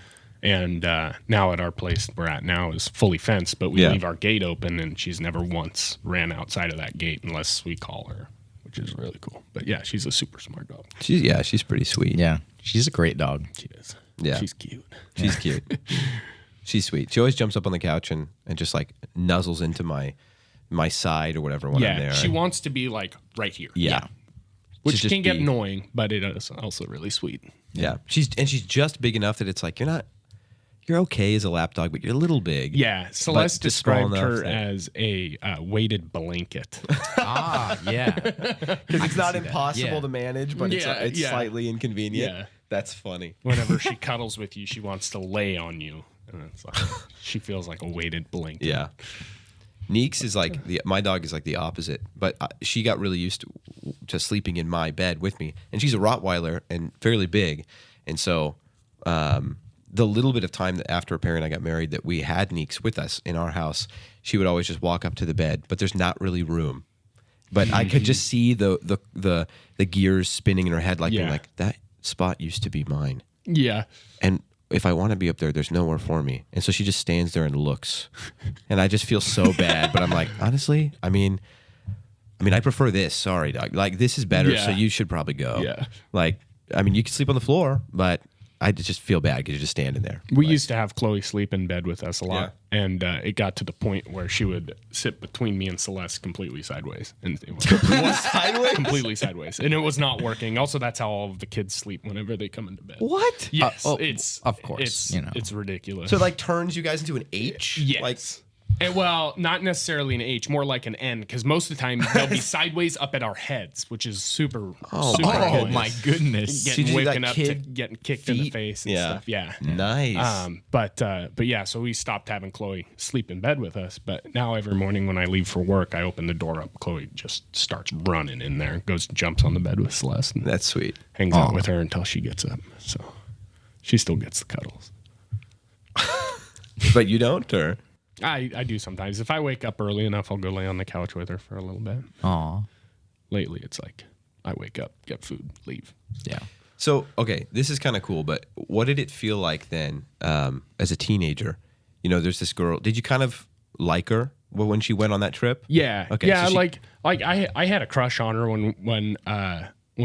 S4: And now at our place we're at now is fully fenced, but we leave our gate open, and she's never once ran outside of that gate unless we call her, which is really cool. But yeah, she's a super smart dog.
S1: She's pretty sweet.
S2: Yeah, she's a great dog.
S4: She is.
S1: Yeah,
S4: she's cute.
S1: She's cute. She's sweet. She always jumps up on the couch and just like nuzzles into my side or whatever when I'm there.
S4: She wants to be like right here.
S1: Yeah.
S4: Which can get annoying, but it is also really sweet.
S1: Yeah. She's just big enough that it's like you're okay as a lap dog, but you're a little big.
S4: Yeah. Celeste described her as a weighted blanket.
S2: Yeah.
S1: Because it's not impossible to manage, but it's slightly inconvenient.
S4: Yeah.
S1: That's funny.
S4: Whenever she cuddles with you, she wants to lay on you. And it's like, she feels like a weighted blanket.
S1: Yeah. Neeks is like my dog is like the opposite, but she got really used to sleeping in my bed with me, and she's a Rottweiler and fairly big, and so the little bit of time that after Perry and I got married that we had Neeks with us in our house, she would always just walk up to the bed, but there's not really room. But I could just see the gears spinning in her head, like being like that spot used to be mine.
S4: Yeah.
S1: And if I want to be up there, there's nowhere for me. And so she just stands there and looks. And I just feel so bad. But I'm like, honestly, I mean, I prefer this. Sorry, dog. Like, this is better, so you should probably go.
S4: Yeah.
S1: Like, I mean, you can sleep on the floor, but I just feel bad because you're just standing there.
S4: We used to have Chloe sleep in bed with us a lot. And it got to the point where she would sit between me and Celeste completely sideways. And it was
S1: sideways?
S4: Completely sideways. And it was not working. Also, that's how all of the kids sleep whenever they come into bed.
S1: What?
S4: Yes. It's
S2: of course.
S4: It's ridiculous.
S1: So it like turns you guys into an H?
S4: Yes.
S1: Like,
S4: well, not necessarily an H, more like an N, because most of the time they'll be sideways up at our heads, which is super.
S2: Oh my goodness!
S4: Waking up to getting kicked in the face and stuff. Yeah,
S1: nice.
S4: But yeah, so we stopped having Chloe sleep in bed with us. But now every morning when I leave for work, I open the door up. Chloe just starts running in there, jumps on the bed with Celeste. And
S1: that's sweet.
S4: Hangs out with her until she gets up. So she still gets the cuddles.
S1: But you don't, or?
S4: I do sometimes. If I wake up early enough, I'll go lay on the couch with her for a little bit.
S2: Aw.
S4: Lately, it's like I wake up, get food, leave.
S2: Yeah.
S1: So, okay, this is kind of cool, but what did it feel like then as a teenager? You know, there's this girl. Did you kind of like her when she went on that trip?
S4: Yeah.
S1: Okay.
S4: Yeah,
S1: so
S4: I had a crush on her when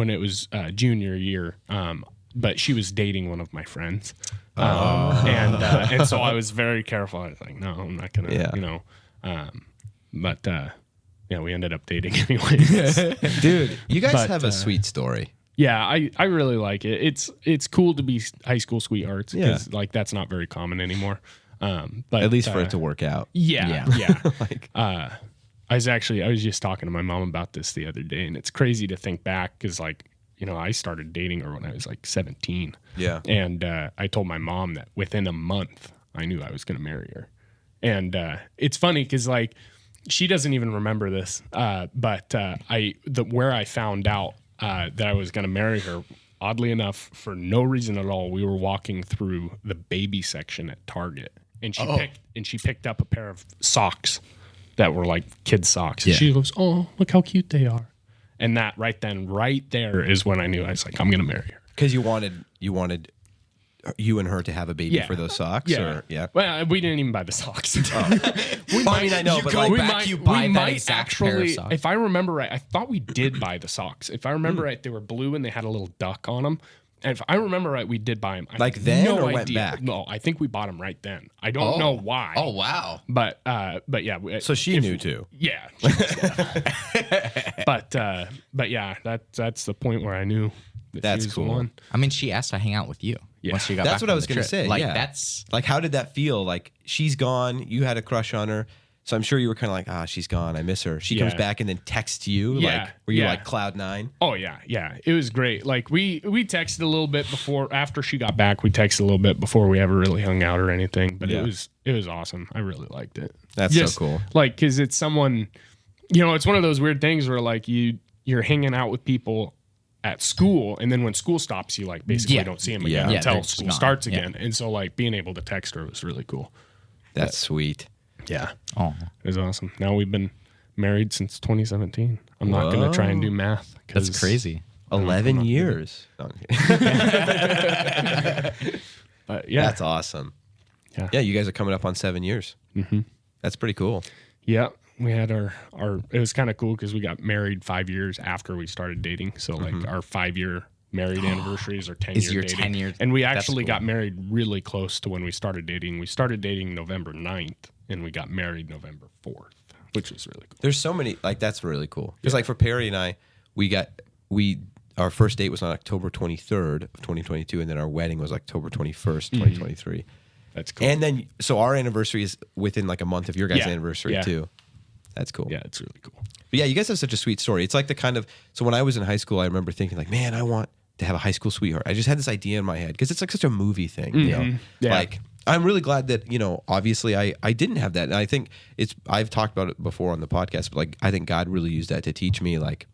S4: it was junior year. But she was dating one of my friends. And so I was very careful. I was like, no, I'm not going to, but we ended up dating anyways.
S1: Dude, you guys have a sweet story.
S4: Yeah, I really like it. It's cool to be high school sweethearts because like that's not very common anymore. But
S1: at least for it to work out.
S4: Yeah.
S1: Like,
S4: I was just talking to my mom about this the other day, and it's crazy to think back because like, I started dating her when I was like 17.
S1: Yeah.
S4: And I told my mom that within a month, I knew I was going to marry her. And it's funny because like she doesn't even remember this, but where I found out that I was going to marry her, oddly enough, for no reason at all, we were walking through the baby section at Target, and she picked up a pair of socks that were like kids' socks. And she goes, "Oh, look how cute they are." And that right there is when I knew I was like, I'm going to marry her.
S1: Because you wanted you and her to have a baby for those socks?
S4: Yeah. Well, we didn't even buy the socks. I
S1: know, but
S4: if I remember right, I thought we did buy the socks. If I remember right, they were blue and they had a little duck on them. And if I remember right, we did buy them.
S1: Like then or went back?
S4: No, I think we bought them right then. I don't know why.
S2: Oh, wow.
S4: But yeah.
S1: So she knew too.
S4: Yeah. But yeah, that's the point where I knew that she was
S1: cool.
S4: the one.
S2: I mean, she asked to hang out with you.
S4: Yeah.
S2: Once she got
S1: That's
S2: back
S1: what
S2: from
S1: I was
S2: the
S1: going to
S2: trip.
S1: say.
S2: Like
S1: yeah.
S2: that's
S1: like, how did that feel? Like she's gone. You had a crush on her. So I'm sure you were kind of like, she's gone. I miss her. She comes back and then texts you.
S4: Yeah.
S1: Like, were you like cloud nine?
S4: Oh yeah. It was great. Like we texted a little bit after she got back. We texted a little bit before we ever really hung out or anything. But it was awesome. I really liked it.
S1: That's so cool.
S4: Like, because it's someone, it's one of those weird things where like you're hanging out with people at school, and then when school stops, you like basically don't see them again until school starts again. And so like being able to text her was really cool.
S1: That's sweet.
S4: Yeah. Oh, it was awesome. Now we've been married since 2017. I'm not going to try and do math.
S2: That's crazy.
S1: 11 years.
S4: But yeah.
S1: That's awesome. Yeah, you guys are coming up on 7 years.
S4: Mm-hmm.
S1: That's pretty cool.
S4: Yeah. We had our it was kind of cool because we got married 5 years after we started dating. So like our 5-year married anniversaries or 10 year dating.
S2: 10 years.
S4: And we actually got married really close to when we started dating. We started dating November 9th and we got married November 4th, which was really cool.
S1: There's so many, like, that's really cool. Because like for Perry and I, our first date was on October 23rd of 2022, and then our wedding was October 21st, 2023.
S4: That's cool.
S1: And then, so our anniversary is within like a month of your guys' anniversary too. That's cool.
S4: Yeah, it's really cool.
S1: But yeah, you guys have such a sweet story. It's like the kind of, so when I was in high school, I remember thinking like, man, I want to have a high school sweetheart. I just had this idea in my head because it's like such a movie thing, you know?
S4: Yeah.
S1: Like, I'm really glad that, obviously I didn't have that. And I think I've talked about it before on the podcast, but like, I think God really used that to teach me like,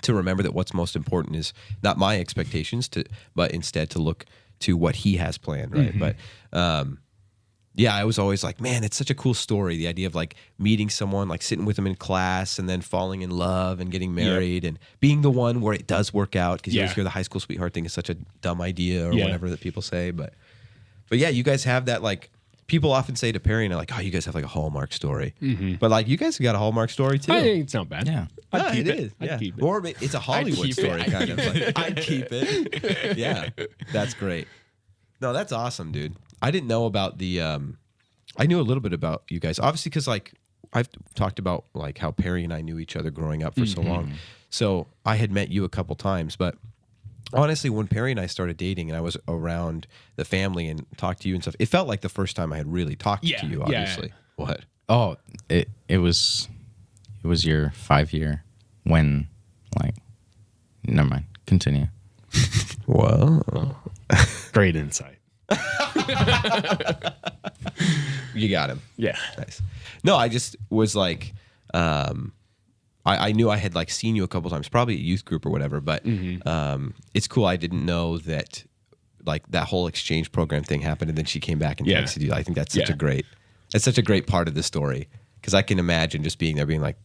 S1: to remember that what's most important is not my expectations but instead to look to what he has planned. Right. But, yeah, I was always like, man, it's such a cool story. The idea of like meeting someone, like sitting with them in class and then falling in love and getting married and being the one where it does work out, because you always hear the high school sweetheart thing is such a dumb idea or whatever that people say. But yeah, you guys have that, like, people often say to Perry and I, like, oh, you guys have like a Hallmark story. But like, you guys got a Hallmark story too.
S4: I think it's not bad.
S2: Yeah.
S4: I'd keep
S1: it
S4: it.
S1: is.
S4: I'd keep it.
S1: Or it's a Hollywood story kind of. Like, I'd keep it. Yeah, that's great. No, that's awesome, dude. I didn't know about the... I knew a little bit about you guys, obviously, because like I've talked about like how Perry and I knew each other growing up for so long. So I had met you a couple times, but honestly, when Perry and I started dating and I was around the family and talked to you and stuff, it felt like the first time I had really talked to you, obviously. Yeah. What?
S2: Oh, it was your 5-year when, like, never mind. Continue.
S1: Whoa.
S4: Great insight.
S1: You got him.
S4: Yeah.
S1: Nice. No, I just was like, I knew I had like seen you a couple times, probably at youth group or whatever, but it's cool. I didn't know that like that whole exchange program thing happened and then she came back and texted you. I think that's such a great part of the story, because I can imagine just being there being like,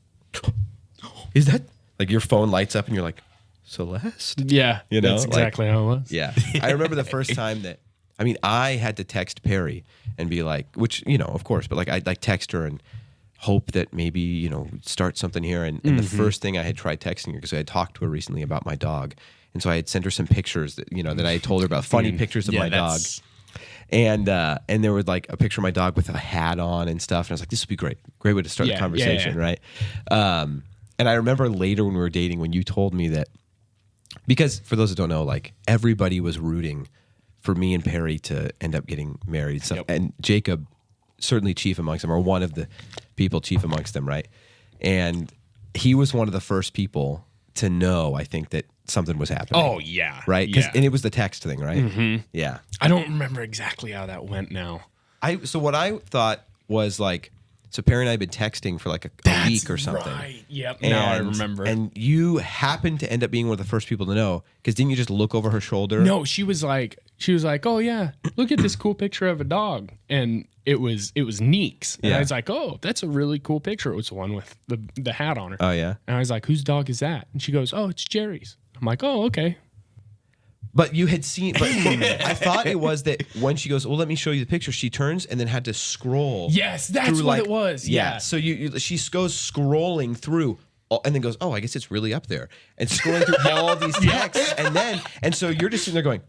S1: is that, like, your phone lights up and you're like, Celeste?
S4: Yeah.
S1: That's
S4: exactly how it was.
S1: Yeah. I remember the first time that, I had to text Perry and be like, which, of course, but like I'd like text her and hope that maybe, start something here. And the first thing I had tried texting her, because I had talked to her recently about my dog. And so I had sent her some pictures that, that I had told her about, funny pictures of my dog. And there was like a picture of my dog with a hat on and stuff. And I was like, this would be great. Great way to start the conversation, right? And I remember later when we were dating, when you told me that, because for those that don't know, like everybody was rooting for me and Perry to end up getting married and stuff. Yep. And Jacob, certainly chief amongst them, or one of the people chief amongst them, right? And he was one of the first people to know, I think, that something was happening.
S4: Oh, yeah.
S1: Right? And it was the text thing, right? Yeah.
S4: I don't remember exactly how that went now.
S1: So what I thought was like, so Perry and I had been texting for like a week or something.
S4: Right. Yep. Now I remember.
S1: And you happened to end up being one of the first people to know, because didn't you just look over her shoulder?
S4: No, she was like, oh yeah, look at this cool picture of a dog, and it was Neek's, and I was like, oh, that's a really cool picture. It was the one with the hat on her.
S1: Oh yeah.
S4: And I was like, whose dog is that? And she goes, oh, it's Jerry's. I'm like, oh, okay.
S1: But you had seen, but I thought it was that when she goes, well, let me show you the picture, she turns and then had to scroll.
S4: Yes, that's what it was. Yeah.
S1: So she goes scrolling through and then goes, oh, I guess it's really up there. And scrolling through all these texts. And so you're just sitting there going,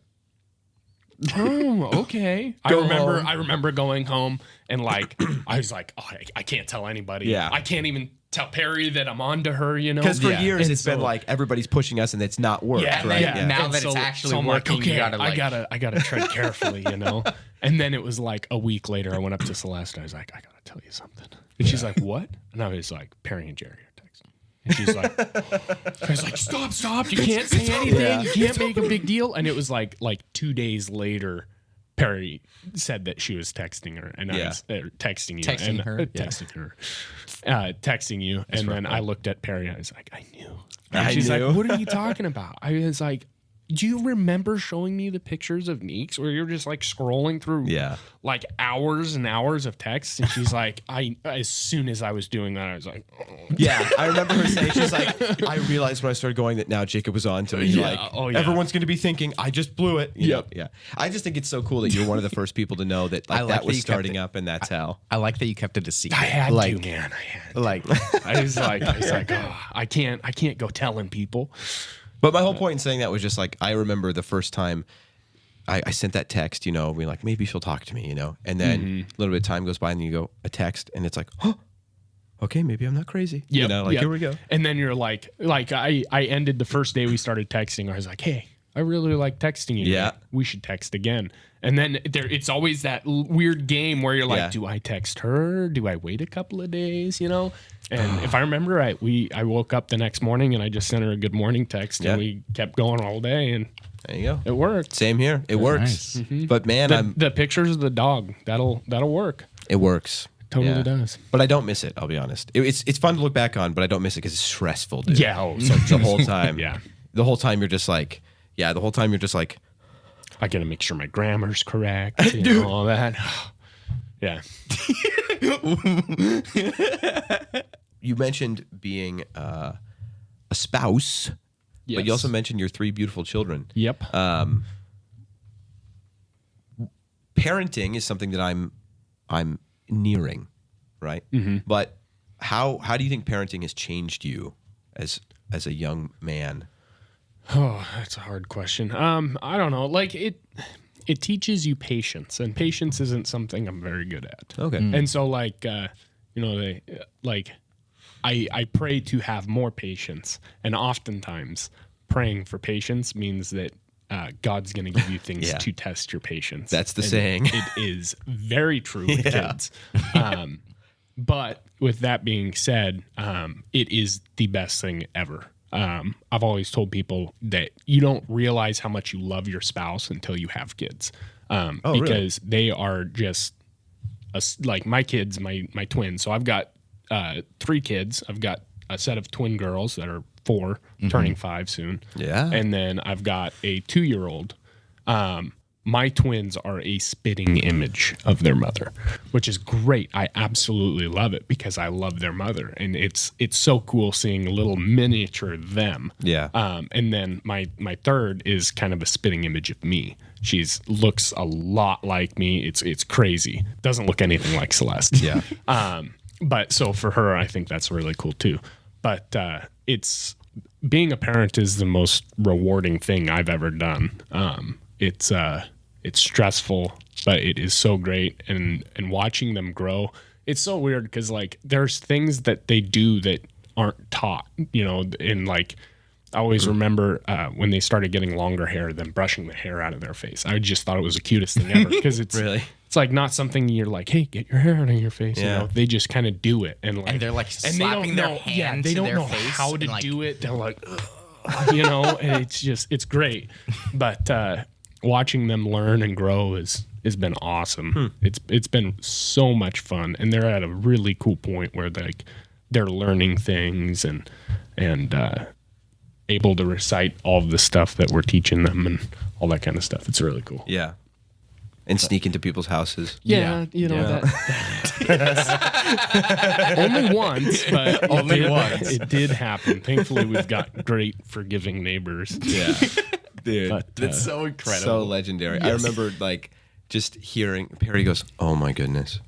S4: oh, okay. I remember going home and like, I was like, oh, I can't tell anybody.
S1: Yeah.
S4: I can't even tell Perry that I'm on to her,
S1: Because for years it's been like everybody's pushing us and it's not worked, right?
S2: Yeah. Now that it's actually working,
S4: okay,
S2: you gotta like...
S4: I gotta tread carefully, And then it was like a week later, I went up to Celeste. I was like, I gotta tell you something. And she's like, what? And I was like, Perry and Jerry are texting. And she's like, I was like, stop. You can't say anything.
S1: Yeah.
S4: You can't make a big deal. And it was like 2 days later, Perry said that she was texting her, and I was texting you, texting you, and then I looked at Perry. I was like, I knew. And she's like, what are you talking about? I was like, do you remember showing me the pictures of Neeks where you're just like scrolling through like hours and hours of text? And she's like, as soon as I was doing that, I was like, oh.
S1: Yeah, I remember her saying, she's like, I realized when I started going that now Jacob was on to me. Everyone's going to be thinking, I just blew it. You know? Yeah. I just think it's so cool that you're one of the first people to know that that was starting up, and that's how.
S2: I like that you kept it a secret.
S4: I had to, man. I was like, oh, I can't go telling people.
S1: But my whole point in saying that was just like, I remember the first time I sent that text, you know, being like, maybe she'll talk to me, you know, and then a little bit of time goes by and you go a text and it's like, oh, okay, maybe I'm not crazy. You know, like, here we go.
S4: And then you're like I ended the first day we started texting. I was like, hey, I really like texting you.
S1: Yeah.
S4: We should text again. And then it's always that weird game where you're like, do I text her? Do I wait a couple of days, you know? And if I remember right, I woke up the next morning and I just sent her a good morning text and we kept going all day, and
S1: there you go.
S4: It worked.
S1: Same here. It works.
S2: Nice.
S4: Mm-hmm.
S1: But man,
S4: the pictures of the dog, that'll work.
S1: It works.
S4: Totally does.
S1: But I don't miss it, I'll be honest. It's fun to look back on, but I don't miss it because it's stressful, dude.
S4: Yeah.
S1: So the whole time.
S4: Yeah.
S1: The whole time you're just like,
S4: I gotta make sure my grammar's correct, you know, all that. Yeah.
S1: You mentioned being a spouse, but you also mentioned your 3 beautiful children.
S4: Yep.
S1: Parenting is something that I'm nearing, right? Mm-hmm. But how do you think parenting has changed you as a young man?
S4: Oh, that's a hard question. I don't know. Like it teaches you patience, and patience isn't something I'm very good at.
S1: Okay.
S4: And so like, you know, I pray to have more patience, and oftentimes praying for patience means that God's going to give you things to test your patience.
S1: That's the saying.
S4: It is very true with kids. But with that being said, it is the best thing ever. I've always told people that you don't realize how much you love your spouse until you have kids, because they are just like my kids, my twins. So I've got 3 kids. I've got a set of twin girls that are 4, turning 5 soon.
S1: Yeah,
S4: and then I've got a 2-year-old. My twins are a spitting image of their mother, which is great. I absolutely love it because I love their mother, and it's so cool seeing a little miniature them.
S1: Yeah.
S4: And then my third is kind of a spitting image of me. She's looks a lot like me. It's crazy. Doesn't look anything like Celeste.
S1: Yeah.
S4: But so for her, I think that's really cool too. But it's being a parent is the most rewarding thing I've ever done. It's stressful, but it is so great. And watching them grow, it's so weird because like there's things that they do that aren't taught, you know, and like I always remember when they started getting longer hair, them brushing the hair out of their face. I just thought it was the cutest thing ever because it's
S1: really, it's
S4: like not something you're like, hey, get your hair out of your face.
S1: Yeah.
S4: You know, they just kind of do it, and
S2: they're like slapping their hand
S4: they
S2: to
S4: don't
S2: their
S4: know
S2: face
S4: how to
S2: and, like,
S4: do it. They're like, you know, and it's great. But watching them learn and grow has been awesome. It's been so much fun, and they're at a really cool point where they're learning things and able to recite all of the stuff that we're teaching them and all that kind of stuff. It's really cool.
S1: Yeah. And sneak into people's houses.
S4: Yeah, you know that. Only once, but it did happen. Thankfully, we've got great, forgiving neighbors.
S1: Yeah, dude,
S2: but, that's so incredible,
S1: so legendary. Yes. I remember like just hearing Perry goes, "Oh my goodness,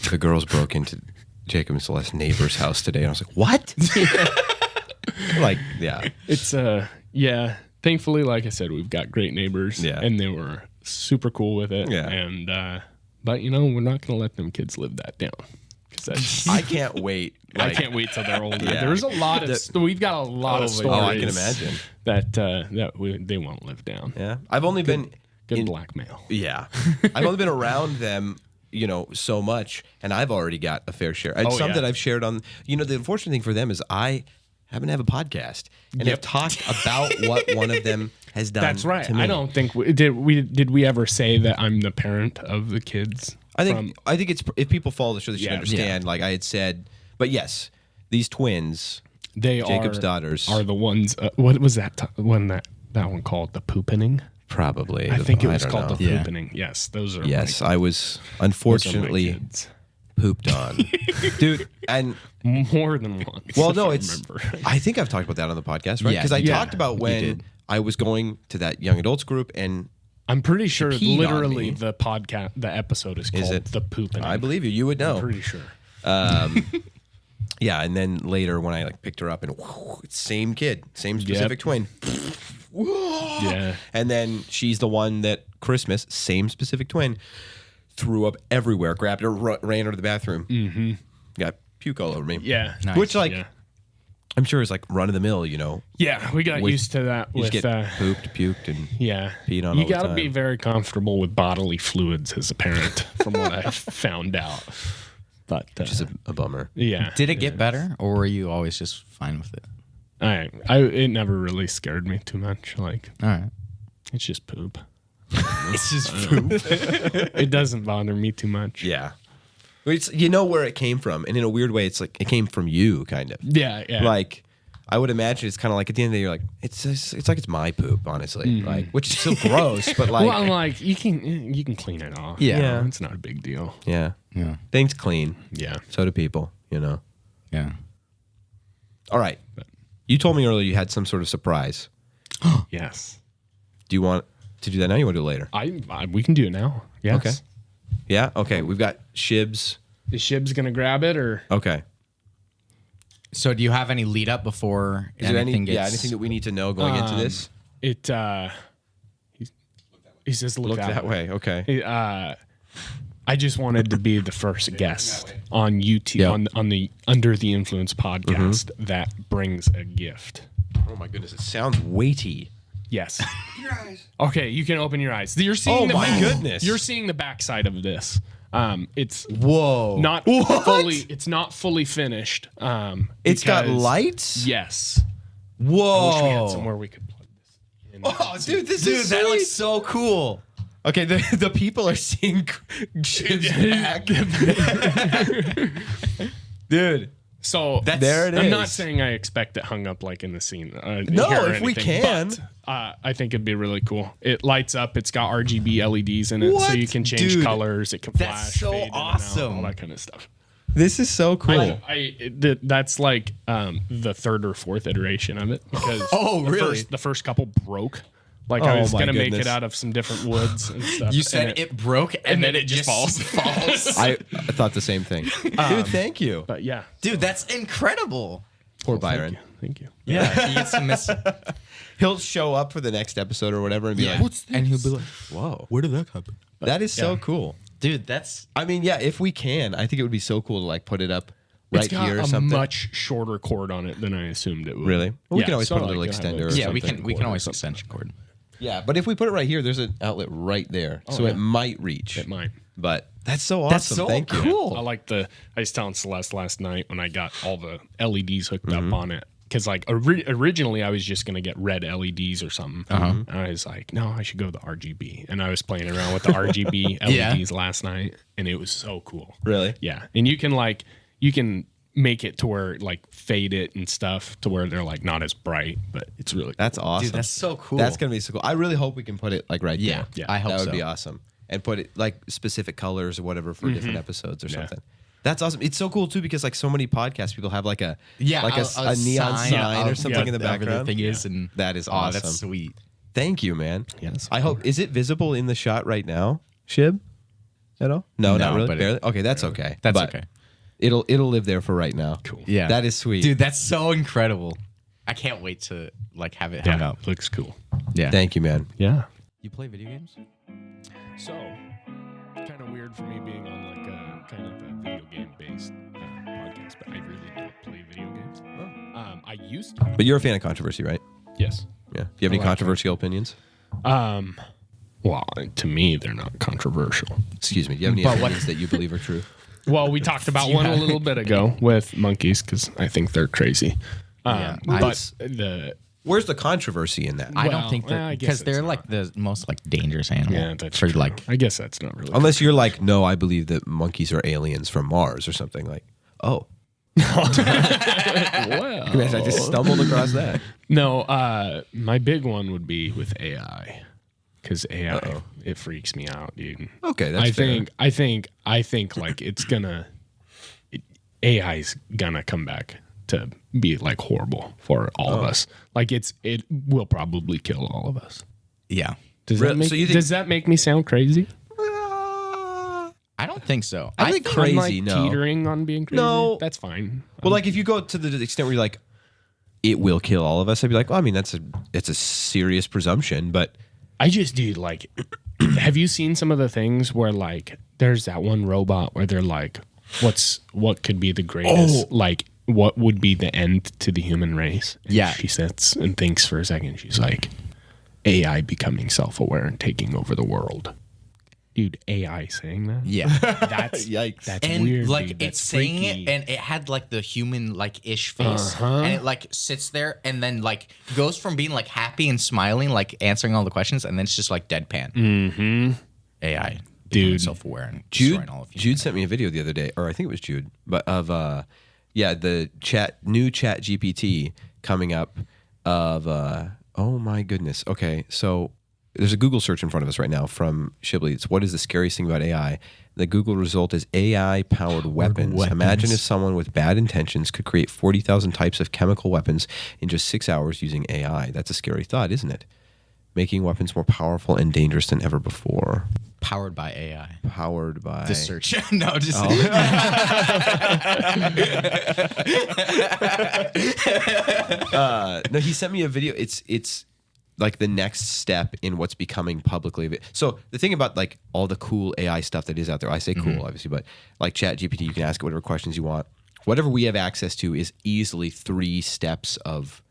S1: the girls broke into Jacob and Celeste's neighbor's house today," and I was like, "What?" Like, yeah,
S4: it's yeah. Thankfully, like I said, we've got great neighbors, and they were super cool with it.
S1: Yeah.
S4: And but you know, we're not going to let them kids live that down.
S1: I can't wait.
S4: Like, I can't wait till they're older. Yeah. There's a lot of we've got a lot of stories.
S1: Oh, I can imagine
S4: that they won't live down.
S1: Yeah, I've only been
S4: good blackmail.
S1: Yeah, I've only been around them, so much, and I've already got a fair share. And some that I've shared on. The unfortunate thing for them is I happen to have a podcast and have talked about what one of them has done.
S4: That's right.
S1: To me.
S4: I don't think did we ever say that I'm the parent of the kids?
S1: I think it's if people follow the show, they should understand. Like I had said, but yes, these twins, Jacob's daughters,
S4: are the ones. What was that one that one called? The poopening?
S1: Probably.
S4: I think it was called the poopening. Yes, those are.
S1: Yes, I was unfortunately pooped on, dude, and
S4: more than once.
S1: Well, no, I think I've talked about that on the podcast, right? Because I talked about when I was going to that young adults group, and
S4: I'm pretty sure literally the episode is called The Pooping.
S1: I believe you. You would know.
S4: I'm pretty sure.
S1: Yeah, and then later when I picked her up and same kid, same specific twin.
S4: Yeah.
S1: And then she's the one that Christmas, same specific twin, threw up everywhere, grabbed her, ran her to the bathroom. Mm-hmm. Got puke all over me.
S4: Yeah.
S1: Nice. Which I'm sure is run of the mill,
S4: Yeah, we got used to that with
S1: just get pooped, puked, and peed on.
S4: You got to be very comfortable with bodily fluids as a parent, from what I've found out. But
S1: which is a bummer.
S4: Yeah.
S2: Did it get better, or were you always just fine with it?
S4: It never really scared me too much. All
S2: right,
S4: it's just poop.
S2: It's just poop.
S4: It doesn't bother me too much.
S1: Yeah. It's, where it came from, and in a weird way, it's like it came from you, kind of.
S4: Yeah.
S1: I would imagine it's kind of like at the end of the day, you're like, it's like it's my poop, honestly, which is so gross, but
S4: well, I'm like, you can clean it off.
S2: Yeah,
S4: it's not a big deal.
S1: Yeah. Things clean.
S4: Yeah.
S1: So do people.
S2: Yeah.
S1: All right. You told me earlier you had some sort of surprise.
S4: Yes.
S1: Do you want to do that now? Or you want to do it later?
S4: We can do it now. Yes.
S1: Okay. Yeah. Okay. We've got Shibs.
S4: Is Shibs gonna grab it or?
S1: Okay.
S2: So do you have any lead up before anything gets...
S1: anything that we need to know going into this?
S4: He says look
S1: that way. Okay.
S4: I just wanted to be the first guest on YouTube on the Under the Influence podcast that brings a gift.
S1: Oh my goodness, it sounds weighty.
S4: Yes. Your eyes. Okay, you can open your eyes. You're seeing
S1: goodness.
S4: You're seeing the backside of this. It's
S1: not
S4: fully. It's not fully finished.
S1: It's got lights.
S4: Yes.
S1: Whoa.
S4: I wish we had somewhere we could plug this in.
S1: Oh, dude, that looks so cool. Okay, the people are seeing Shib's back. Dude.
S4: So
S1: there it is.
S4: I'm not saying I expect it hung up like in the scene.
S1: No, if we can.
S4: But, I think it'd be really cool. It lights up. It's got RGB LEDs in it, so you can change colors. It can flash.
S2: That's so
S4: fade
S2: awesome.
S4: In and out, all that kind of stuff.
S1: This is so cool.
S4: That's like the third or fourth iteration of it because the first couple broke. Like I was gonna make it out of some different woods and stuff.
S2: You said it broke and then it just falls.
S1: I thought the same thing. Dude, thank you.
S4: But yeah,
S2: dude, that's incredible.
S1: Poor Byron.
S4: Thank you.
S2: Yeah, he gets to miss.
S1: He'll show up for the next episode or whatever and be like,
S2: "What's this?" And he'll be like,
S1: "Whoa,
S2: where did that happen?"
S1: That is so cool,
S2: dude. That's.
S1: I mean, yeah. If we can, I think it would be so cool to put it up right here or something.
S4: It's got a much shorter cord on it than I assumed it would.
S1: Really? Well, we can always put a little extender. Or something.
S2: We can always extension cord.
S1: Yeah, but if we put it right here, there's an outlet right there, so it might reach.
S4: It might.
S1: But that's so awesome.
S2: That's so
S1: Thank you.
S2: cool.
S4: I was telling Celeste last night when I got all the LEDs hooked up on it. Because originally I was just going to get red LEDs or something. And I was like, no, I should go the RGB. And I was playing around with the RGB LEDs last night. And it was so cool.
S1: Really?
S4: Yeah. And you can make it to where fade it and stuff to where they're not as bright, but it's really cool.
S1: That's awesome.
S2: Dude, that's so cool.
S1: That's going to be so cool. I really hope we can put it right there.
S2: Yeah, I hope
S1: that would
S2: so.
S1: be awesome. And put it specific colors or whatever for different episodes or something. That's awesome. It's so cool too because so many podcast people have a neon sign or something in the background.
S2: The thing is, and
S1: that is awesome.
S2: That's sweet.
S1: Thank you, man.
S4: Yes.
S1: I hope is it visible in the shot right now, Shib? At all? No, not really. Barely. Okay, that's okay.
S2: That's okay.
S1: It'll live there for right now.
S4: Cool.
S2: Yeah,
S1: that is sweet,
S2: dude. That's so incredible. I can't wait to have it hung up.
S4: Looks cool.
S2: Yeah.
S1: Thank you, man.
S4: Yeah.
S2: You play video games?
S4: So, kind of weird for me being on a kind of a video game based podcast, but I really don't play video games. I used to.
S1: But you're a fan of controversy, right?
S4: Yes.
S1: Yeah. Do you have any controversial opinions?
S4: Well, to me, they're not controversial.
S1: Excuse me. Do you have any opinions that you believe are true?
S4: Well, we talked about one a little bit ago with monkeys because I think they're crazy.
S2: Yeah,
S1: Where's the controversy in that?
S2: I don't think that because they're like the most like dangerous animal.
S4: Yeah, that's
S2: for
S4: true.
S2: like.
S4: I guess that's not really.
S1: Unless you're like, no, I believe that monkeys are aliens from Mars or something. Like, oh,
S4: well,
S1: I just stumbled across that.
S4: No, my big one would be with AI. Because AI, it freaks me out, dude.
S1: Okay, that's fair.
S4: I think like AI's gonna come back to be like horrible for all of us. Like it will probably kill all of us.
S2: Yeah.
S4: Does that make me sound crazy?
S2: I don't think so.
S1: I think crazy.
S4: I'm like
S1: no,
S4: teetering on being crazy.
S1: No,
S4: that's fine.
S1: Well, like if you go to the extent where you're like, it will kill all of us, I'd be like, well, I mean, it's a serious presumption, but
S4: I just do like. Have you seen some of the things where like there's that one robot where they're like, what could be the greatest like what would be the end to the human race? And
S2: yeah,
S4: she sits and thinks for a second. She's like, AI becoming self-aware and taking over the world. Dude, AI saying that?
S2: Yeah.
S4: That's
S1: yikes.
S4: That's
S2: and
S4: weird.
S2: Like
S4: dude.
S2: it's
S4: That's
S2: saying
S4: freaky.
S2: it and it had like the human like ish face. And it like sits there and then like goes from being like happy and smiling, like answering all the questions, and then it's just like deadpan.
S4: Mm-hmm.
S2: AI.
S4: Dude.
S2: Self-aware and destroying all of you.
S1: Jude sent me a video the other day, or I think it was Jude, but of the new Chat GPT coming up of oh my goodness. Okay, so there's a Google search in front of us right now from Shibley. It's what is the scariest thing about AI? The Google result is AI-powered weapons. Imagine if someone with bad intentions could create 40,000 types of chemical weapons in just 6 hours using AI. That's a scary thought, isn't it? Making weapons more powerful and dangerous than ever before.
S2: Powered by AI.
S1: Powered by
S2: The search. No, just
S1: no, he sent me a video. It's like the next step in what's becoming publicly available. So the thing about like all the cool AI stuff that is out there, I say cool obviously, but like Chat GPT, you can ask it whatever questions you want. Whatever we have access to is easily 3 steps of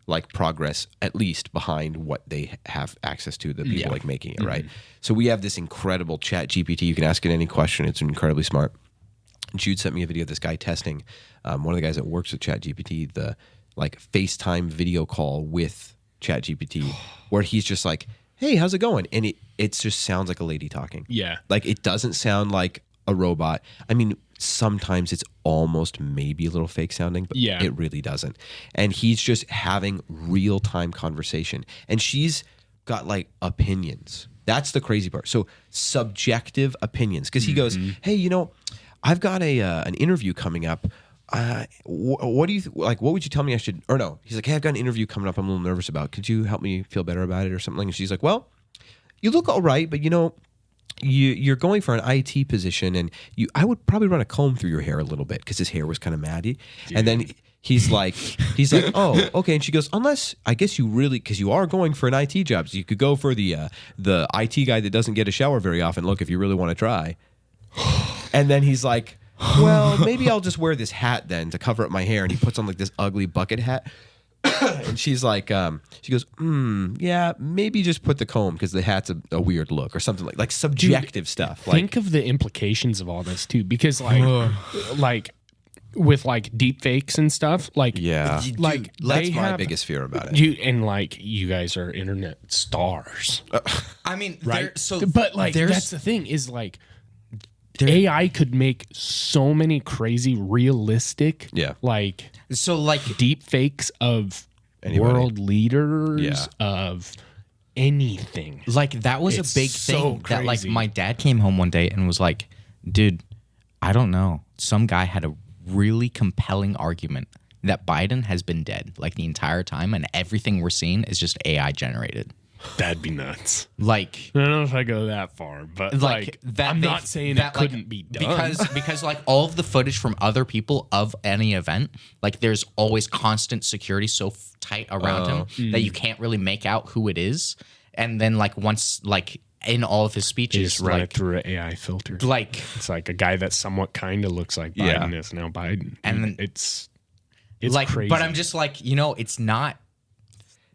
S1: like progress, at least behind what they have access to, the people like making it, right? So we have this incredible Chat GPT. You can ask it any question. It's incredibly smart. Jude sent me a video of this guy testing, one of the guys that works with Chat GPT, the like FaceTime video call with Chat GPT, where he's just like, hey, how's it going? And it just sounds like a lady talking.
S4: Yeah.
S1: Like it doesn't sound like a robot. I mean, sometimes it's almost maybe a little fake sounding, but it really doesn't. And he's just having real-time conversation. And she's got like opinions. That's the crazy part. So subjective opinions. Because he goes, hey, you know, I've got an interview coming up. What do you like? What would you tell me I should? Or no, he's like, hey, I've got an interview coming up. I'm a little nervous about. Could you help me feel better about it or something? And she's like, well, you look all right, but you know, you're going for an IT position, and I would probably run a comb through your hair a little bit because his hair was kind of matty. Dude. And then he's like, oh, okay. And she goes, unless I guess you really, because you are going for an IT job, so you could go for the IT guy that doesn't get a shower very often. Look, if you really want to try. And then he's like, well, maybe I'll just wear this hat then to cover up my hair. And he puts on like this ugly bucket hat. And she's like, she goes, yeah, maybe just put the comb because the hat's a weird look or something like subjective stuff.
S4: Think of the implications of all this too, because like with like deep fakes and stuff, like like
S1: that's my biggest fear about it.
S4: And like you guys are internet stars.
S2: I mean,
S4: right? But like that's the thing is like. AI could make so many crazy realistic, like deep fakes of world leaders of anything.
S2: Like that was a big thing that like my dad came home one day and was like, dude, I don't know. Some guy had a really compelling argument that Biden has been dead like the entire time and everything we're seeing is just AI generated.
S4: That'd be nuts.
S2: Like,
S4: I don't know if I go that far, but like that I'm not saying that couldn't be done
S2: because like all of the footage from other people of any event, like there's always constant security so tight around him that you can't really make out who it is. And then like once like in all of his speeches,
S4: just run it through an AI filter. Like it's like a guy that somewhat kind of looks like Biden is now Biden,
S2: and then
S4: it's
S2: like,
S4: crazy.
S2: but I'm just like, you know, it's not.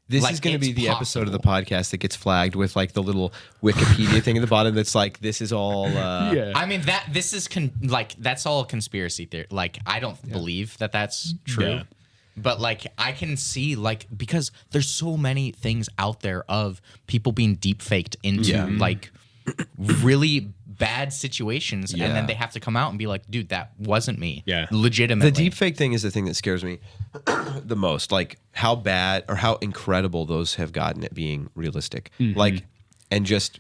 S1: This
S2: Like,
S1: is going to be
S2: it's
S1: the episode of the
S2: possible.
S1: podcast that gets flagged with like the little Wikipedia thing at the bottom that's like, this is all.
S4: Yeah.
S2: I mean this is that's all conspiracy theory. Like I don't believe that that's true.
S4: Yeah.
S2: But like I can see like because there's so many things out there of people being deep faked into like really bad situations and
S1: Yeah.
S2: then they have to come out and be like, dude, that wasn't me.
S4: Yeah.
S2: Legitimately.
S1: The deepfake thing is the thing that scares me the most. Like how bad or how incredible those have gotten at being realistic. Like, and just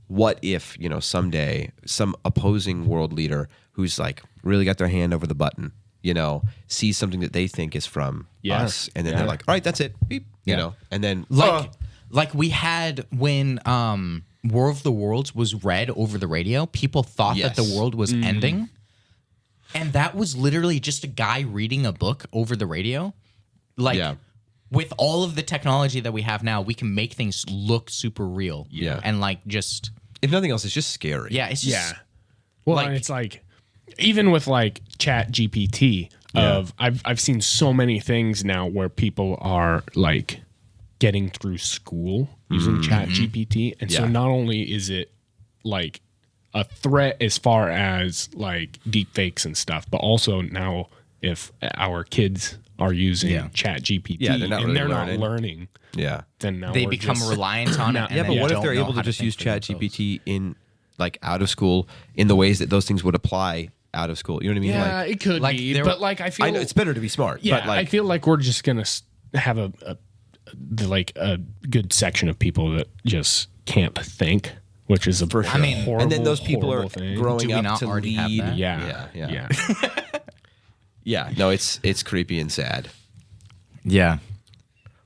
S1: what if, you know, someday some opposing world leader who's like really got their hand over the button, you know, sees something that they think is from us, and then they're like, all right, that's it. Beep, you know, and then
S2: like we had when War of the Worlds was read over the radio, people thought that the
S1: Yes.
S2: world was ending. And that was literally just a guy reading a book over the radio. Like with all of the technology that we have now, we can make things look super real.
S1: Yeah.
S2: And like just
S1: if nothing else, it's just scary.
S2: yeah, it's just
S4: Well,
S2: like-
S4: and it's like even with like Chat GPT I've seen so many things now where people are like getting through school using Chat GPT. And so not only is it like a threat as far as like deep fakes and stuff, but also now if our kids are using Chat GPT
S1: they're not really
S4: they're
S1: learning.
S4: not learning,
S1: Yeah.
S4: then now
S2: they
S4: we're
S2: become
S4: just-
S2: reliant on it.
S1: Yeah, but what if they're able to just use Chat GPT in like out of school in the ways that those things would apply out of school? You know what I mean?
S4: Yeah,
S1: Like,
S4: it could
S2: like
S4: be,
S2: there-
S4: but like I feel
S1: I know it's better to be smart.
S4: Yeah,
S1: but like,
S4: I feel like we're just gonna have a good section of people that just can't think, which is a
S1: For sure.
S2: I mean,
S4: horrible,
S1: and then those people are
S4: horrible thing.
S2: Do
S1: growing
S2: we
S1: up
S2: not
S1: to
S2: already have
S1: lead.
S2: that?
S4: Yeah.
S1: Yeah. No, it's creepy and sad.
S2: Yeah.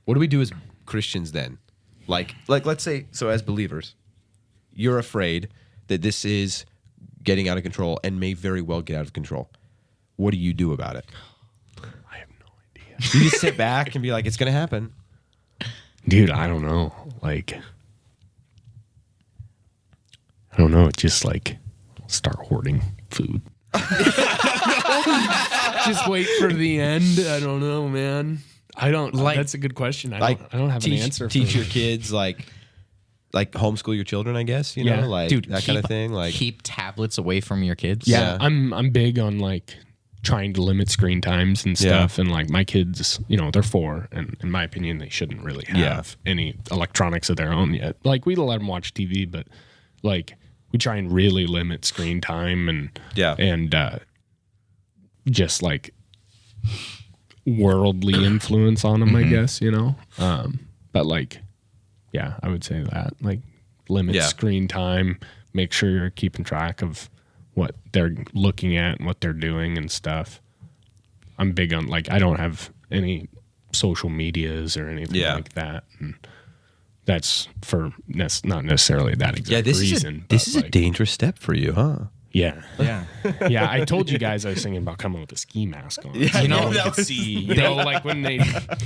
S1: What do we do as Christians then? Like let's say, so as believers, you're afraid that this is getting out of control and may very well get out of control. What do you do about it?
S4: I have no idea,
S1: You just sit back and be like, it's going to happen.
S4: dude. I don't know. Like, I don't know. Just like start hoarding food. Just wait for the end. I don't know, man. I don't.
S2: Like-
S4: That's a good question. I
S1: Like,
S4: don't have
S1: teach,
S4: an answer.
S1: Teach
S4: for
S1: your kids like homeschool your children, I guess, you
S4: Yeah.
S1: know, like
S2: Dude,
S1: that kind of thing. Like,
S2: keep tablets away from your kids.
S4: Yeah, I'm big on like trying to limit screen times and stuff. And like my kids, you know, they're 4, and in my opinion, they shouldn't really have any electronics of their own yet. Like we let them watch TV, but like we try and really limit screen time and just like worldly influence on them, I guess, you know. But like, yeah, I would say that like limit screen time, make sure you're keeping track of what they're looking at and what they're doing and stuff. I'm big on like I don't have any social medias or anything like that, and that's for not necessarily that exact reason.
S1: This is
S4: but,
S1: a dangerous step for you, huh?
S4: Yeah.
S2: Yeah.
S4: Yeah, I told you guys I was thinking about coming with a ski mask on.
S1: Yeah,
S2: You know,
S1: that
S4: You could see, you know, like when they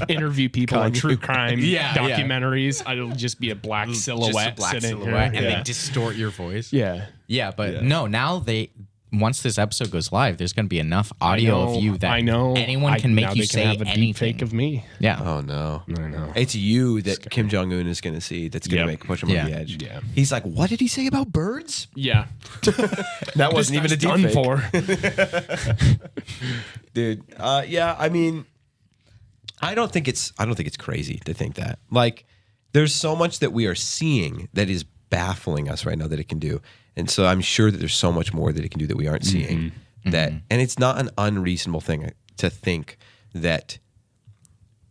S4: interview people on true crime documentaries, it'll just be a black silhouette sitting here.
S2: and
S4: Yeah.
S2: they distort your voice.
S4: Yeah.
S2: Yeah, but no, now once this episode goes live, there's going to be enough audio of you that anyone can make you say
S4: have a
S2: anything.
S4: deep fake of me.
S2: Yeah.
S1: Oh no.
S4: I know.
S1: It's you that Kim Jong Un is going to see. That's going to push him over the edge.
S4: Yeah.
S1: He's like, "What did he say about birds?"
S4: Yeah.
S1: That wasn't even a deep
S4: done
S1: fake.
S4: for.
S1: Dude. Yeah. I mean, I don't think it's crazy to think that. Like, there's so much that we are seeing that is baffling us right now that it can do, and so I'm sure that there's so much more that it can do that we aren't seeing. That, and it's not an unreasonable thing to think that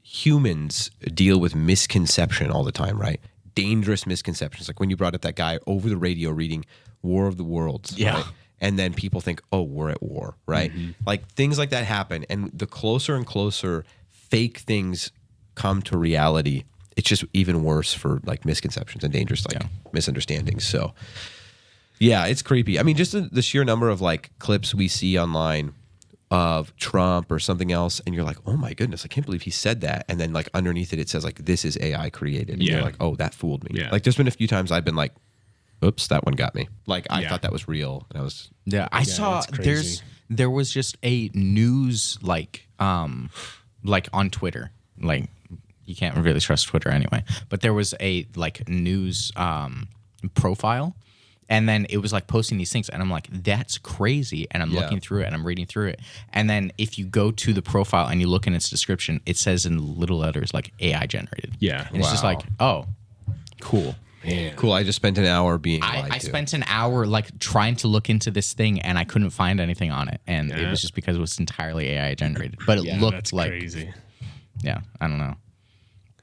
S1: humans deal with misconception all the time, right? Dangerous misconceptions. Like when you brought up that guy over the radio reading War of the Worlds, right? And then people think, oh, we're at war, right? Like things like that happen. And the closer and closer fake things come to reality, it's just even worse for like misconceptions and dangerous like misunderstandings. So yeah, it's creepy. I mean, just the sheer number of like clips we see online of Trump or something else, and you're like, oh my goodness, I can't believe he said that. And then like underneath it, it says like, this is AI created. And you're like, oh, that fooled me.
S4: Yeah.
S1: Like there's been a few times I've been like, oops, that one got me. Like I thought that was real. And I was,
S2: I saw
S4: it's crazy.
S2: there was just a news like on Twitter, like you can't really trust Twitter anyway. But there was a like news profile, and then it was like posting these things, and I'm like, that's crazy. And I'm looking through it, and I'm reading through it, and then if you go to the profile and you look in its description, it says in little letters like AI generated.
S4: Yeah,
S2: and it's just like, oh, cool.
S4: Man.
S1: Cool. I just spent an hour being lied
S2: I
S1: to.
S2: spent an hour like trying to look into this thing, and I couldn't find anything on it, and it was just because it was entirely AI generated. But it looked
S4: That's
S2: like
S4: crazy.
S2: Yeah, I don't know.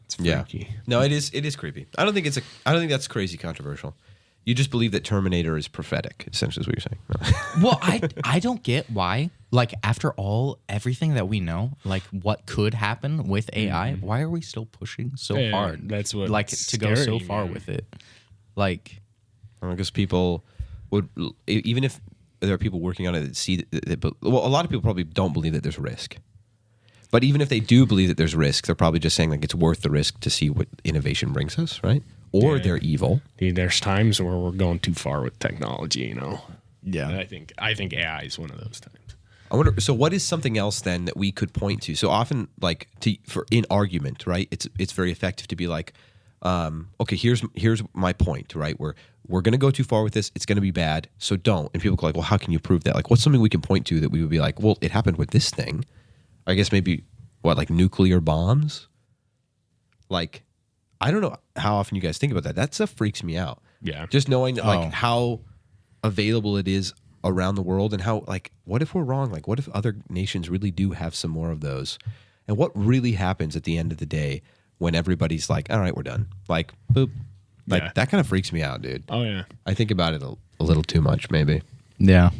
S4: It's freaky.
S1: No, it is creepy. I don't think that's crazy controversial. You just believe that Terminator is prophetic, essentially is what you're saying.
S2: Well, I don't get why. Like after everything that we know, like what could happen with AI, why are we still pushing so hard?
S4: That's what
S2: like to go so far with it. Like,
S1: because people would, even if there are people working on it that see that, well, a lot of people probably don't believe that there's risk. But even if they do believe that there's risk, they're probably just saying like it's worth the risk to see what innovation brings us, right? Or they're evil.
S4: There's times where we're going too far with technology, you know.
S2: yeah,
S4: And I think AI is one of those times.
S1: I wonder. So, what is something else then that we could point to? So often, like for in argument, right? It's very effective to be like, okay, here's my point, right? We're going to go too far with this. It's going to be bad. So don't. And people go like, well, how can you prove that? Like, what's something we can point to that we would be like, well, it happened with this thing. I guess maybe like nuclear bombs. Like, I don't know how often you guys think about that. That stuff freaks me out.
S4: Yeah.
S1: Just knowing like how available it is around the world, and how like, what if we're wrong? Like, what if other nations really do have some more of those? And what really happens at the end of the day when everybody's like, all right, we're done. Like, boop. Like, that kind of freaks me out, dude.
S4: Oh, yeah.
S1: I think about it a little too much, maybe.
S2: yeah.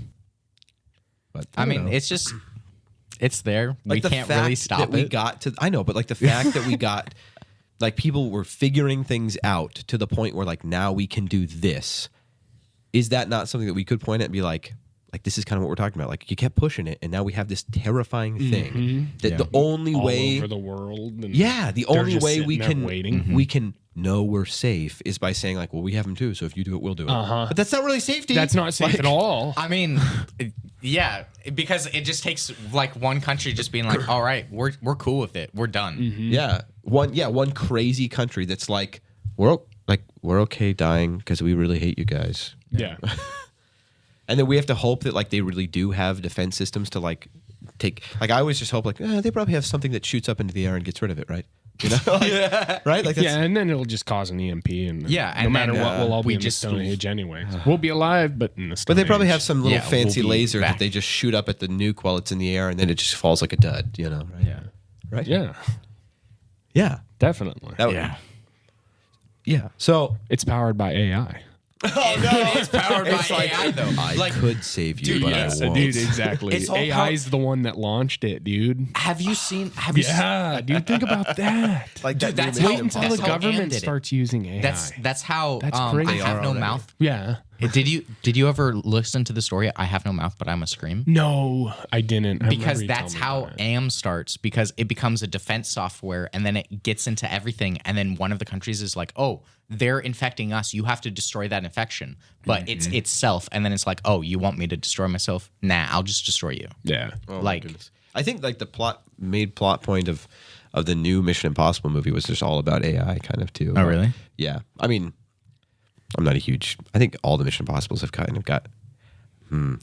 S1: But
S2: I mean,
S1: don't know.
S2: it's just it's there.
S1: Like
S2: we
S1: the
S2: can't
S1: fact
S2: really stop
S1: that we
S2: it.
S1: got to. I know, but like the fact that we got, like people were figuring things out to the point where like now we can do this. Is that not something that we could point at and be like this is kind of what we're talking about? Like you kept pushing it, and now we have this terrifying thing that the only
S4: All
S1: way
S4: over the world. And
S1: the
S4: they're
S1: only
S4: just
S1: way
S4: sitting
S1: we
S4: there
S1: can
S4: waiting.
S1: we can know we're safe is by saying like, well, we have them too. So if you do it, we'll do it. But that's not really safety.
S4: That's not safe at all.
S2: I mean, yeah, because it just takes like one country just being like, all right, we're cool with it. We're done.
S1: Yeah. One crazy country that's like, we're okay dying because we really hate you guys.
S4: Yeah.
S1: And then we have to hope that like they really do have defense systems to like take. Like I always just hope like they probably have something that shoots up into the air and gets rid of it, right? You know, right? Like that's,
S4: Yeah, and then it'll just cause an EMP, and no
S2: and
S4: matter
S2: then,
S4: what, we'll all be in the
S2: just
S4: Stone Age anyway. We'll be alive, but in the Stone
S1: But they probably
S4: Age.
S1: have some little
S2: Yeah,
S1: fancy
S2: we'll be
S1: laser
S2: back.
S1: that they just shoot up at the nuke while it's in the air, and then it just falls like a dud. You know, right?
S2: Yeah.
S1: Right?
S4: Yeah,
S1: Yeah.
S4: definitely.
S1: That would,
S2: Yeah.
S1: Yeah. So
S4: It's powered by AI.
S2: It's powered by AI though.
S1: I could save you,
S2: dude,
S1: but
S2: yes,
S1: I won't.
S4: Dude, exactly.
S2: It's all
S4: AI's the one that launched it, dude.
S2: Have you seen?
S4: Yeah, dude, think about that.
S1: Like
S2: Dude,
S1: that
S2: that's
S1: new
S2: how-
S4: Wait until
S2: that's
S4: the
S2: how Ann
S4: government
S2: did it.
S4: starts using AI.
S2: That's how.
S4: That's
S2: I
S4: crazy.
S2: have no mouth.
S4: Yeah.
S2: Did you ever listen to the story? I have no mouth, but I must scream.
S4: No, I didn't. I
S2: Because
S4: remember you
S2: that's
S4: telling me
S2: how
S4: about it.
S2: AM starts, because it becomes a defense software and then it gets into everything. And then one of the countries is like, oh, they're infecting us. You have to destroy that infection. But it's itself. And then it's like, oh, you want me to destroy myself? Nah, I'll just destroy you.
S4: Yeah.
S1: Oh, my
S2: like-
S1: goodness. I think like the plot point of the new Mission Impossible movie was just all about AI kind of too.
S2: Oh, really?
S1: Yeah. I mean, I'm not a huge. I think all the Mission Impossibles have kind of got.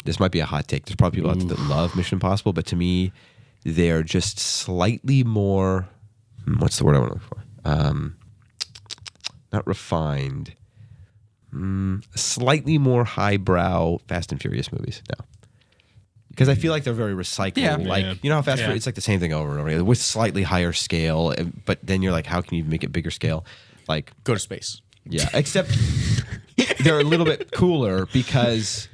S1: This might be a hot take. There's probably people out there that love Mission Impossible, but to me, they're just slightly more. What's the word I want to look for? Not refined. Slightly more highbrow Fast and Furious movies now. Because I feel like they're very recycled.
S2: Yeah.
S1: Like,
S4: Yeah.
S1: you know how Fast and
S4: Yeah.
S1: Furious, it's like the same thing over and over again with slightly higher scale. But then you're like, how can you make it bigger scale? Like,
S2: Go to space.
S1: yeah, except they're a little bit cooler because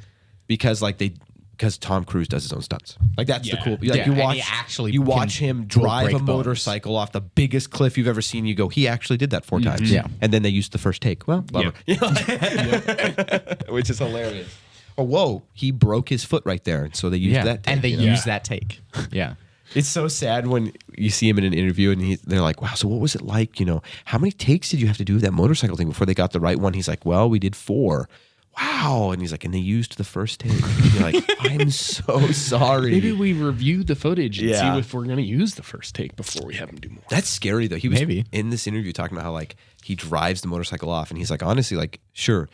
S1: Tom Cruise does his own stunts. Like that's the
S4: Yeah.
S1: cool. Like
S2: Yeah,
S1: you
S2: and
S1: watch
S2: he actually
S1: you watch
S2: can
S1: him drive
S2: break
S1: a
S2: bones.
S1: motorcycle off the biggest cliff you've ever seen. You go, he actually did that 4 times.
S2: Yeah.
S1: and then they used the first take. Well, bummer. Which is hilarious. Oh, whoa! He broke his foot right there, and so they used that. Take,
S2: and they
S1: you know?
S2: use that take. Yeah.
S1: It's so sad when you see him in an interview and they're like, wow, so what was it like? You know, how many takes did you have to do of that motorcycle thing before they got the right one? He's like, well, we did 4. wow. And he's like, and they used the first take. And you're like, I'm so sorry.
S4: Maybe we review the footage and
S1: Yeah.
S4: see if we're going to use the first take before we have him do more.
S1: That's scary though. He was
S2: Maybe.
S1: in this interview talking about how like he drives the motorcycle off, and he's like, honestly, like, sure,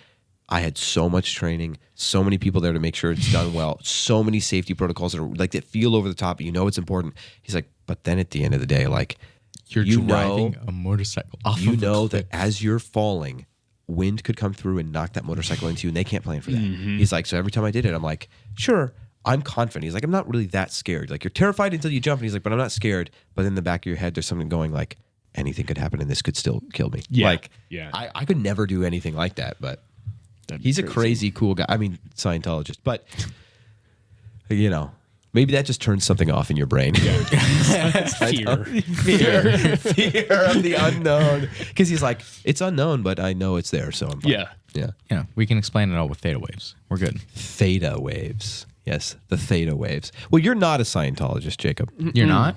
S1: I had so much training, so many people there to make sure it's done well, so many safety protocols that are like that feel over the top, but you know it's important. He's like, but then at the end of the day, like
S2: You're driving a motorcycle off
S1: you
S2: of a
S1: know
S2: cliff.
S1: that as you're falling, wind could come through and knock that motorcycle into you, and they can't plan for that. He's like, so every time I did it, I'm like, sure, I'm confident. He's like, I'm not really that scared. Like, you're terrified until you jump, and he's like, but I'm not scared. But in the back of your head, there's something going like, anything could happen, and this could still kill me.
S4: Yeah.
S1: Like,
S4: Yeah.
S1: I could never do anything like that, but
S4: That'd be
S1: he's a crazy, cool guy. I mean, Scientologist, but you know, maybe that just turns something off in your brain.
S4: Fear.
S1: fear of the unknown. Because he's like, it's unknown, but I know it's there, so I'm fine.
S4: Yeah.
S1: Yeah.
S2: Yeah, we can explain it all with theta waves. We're good.
S1: Theta waves. Yes, the theta waves. Well, you're not a Scientologist, Jacob.
S2: You're not?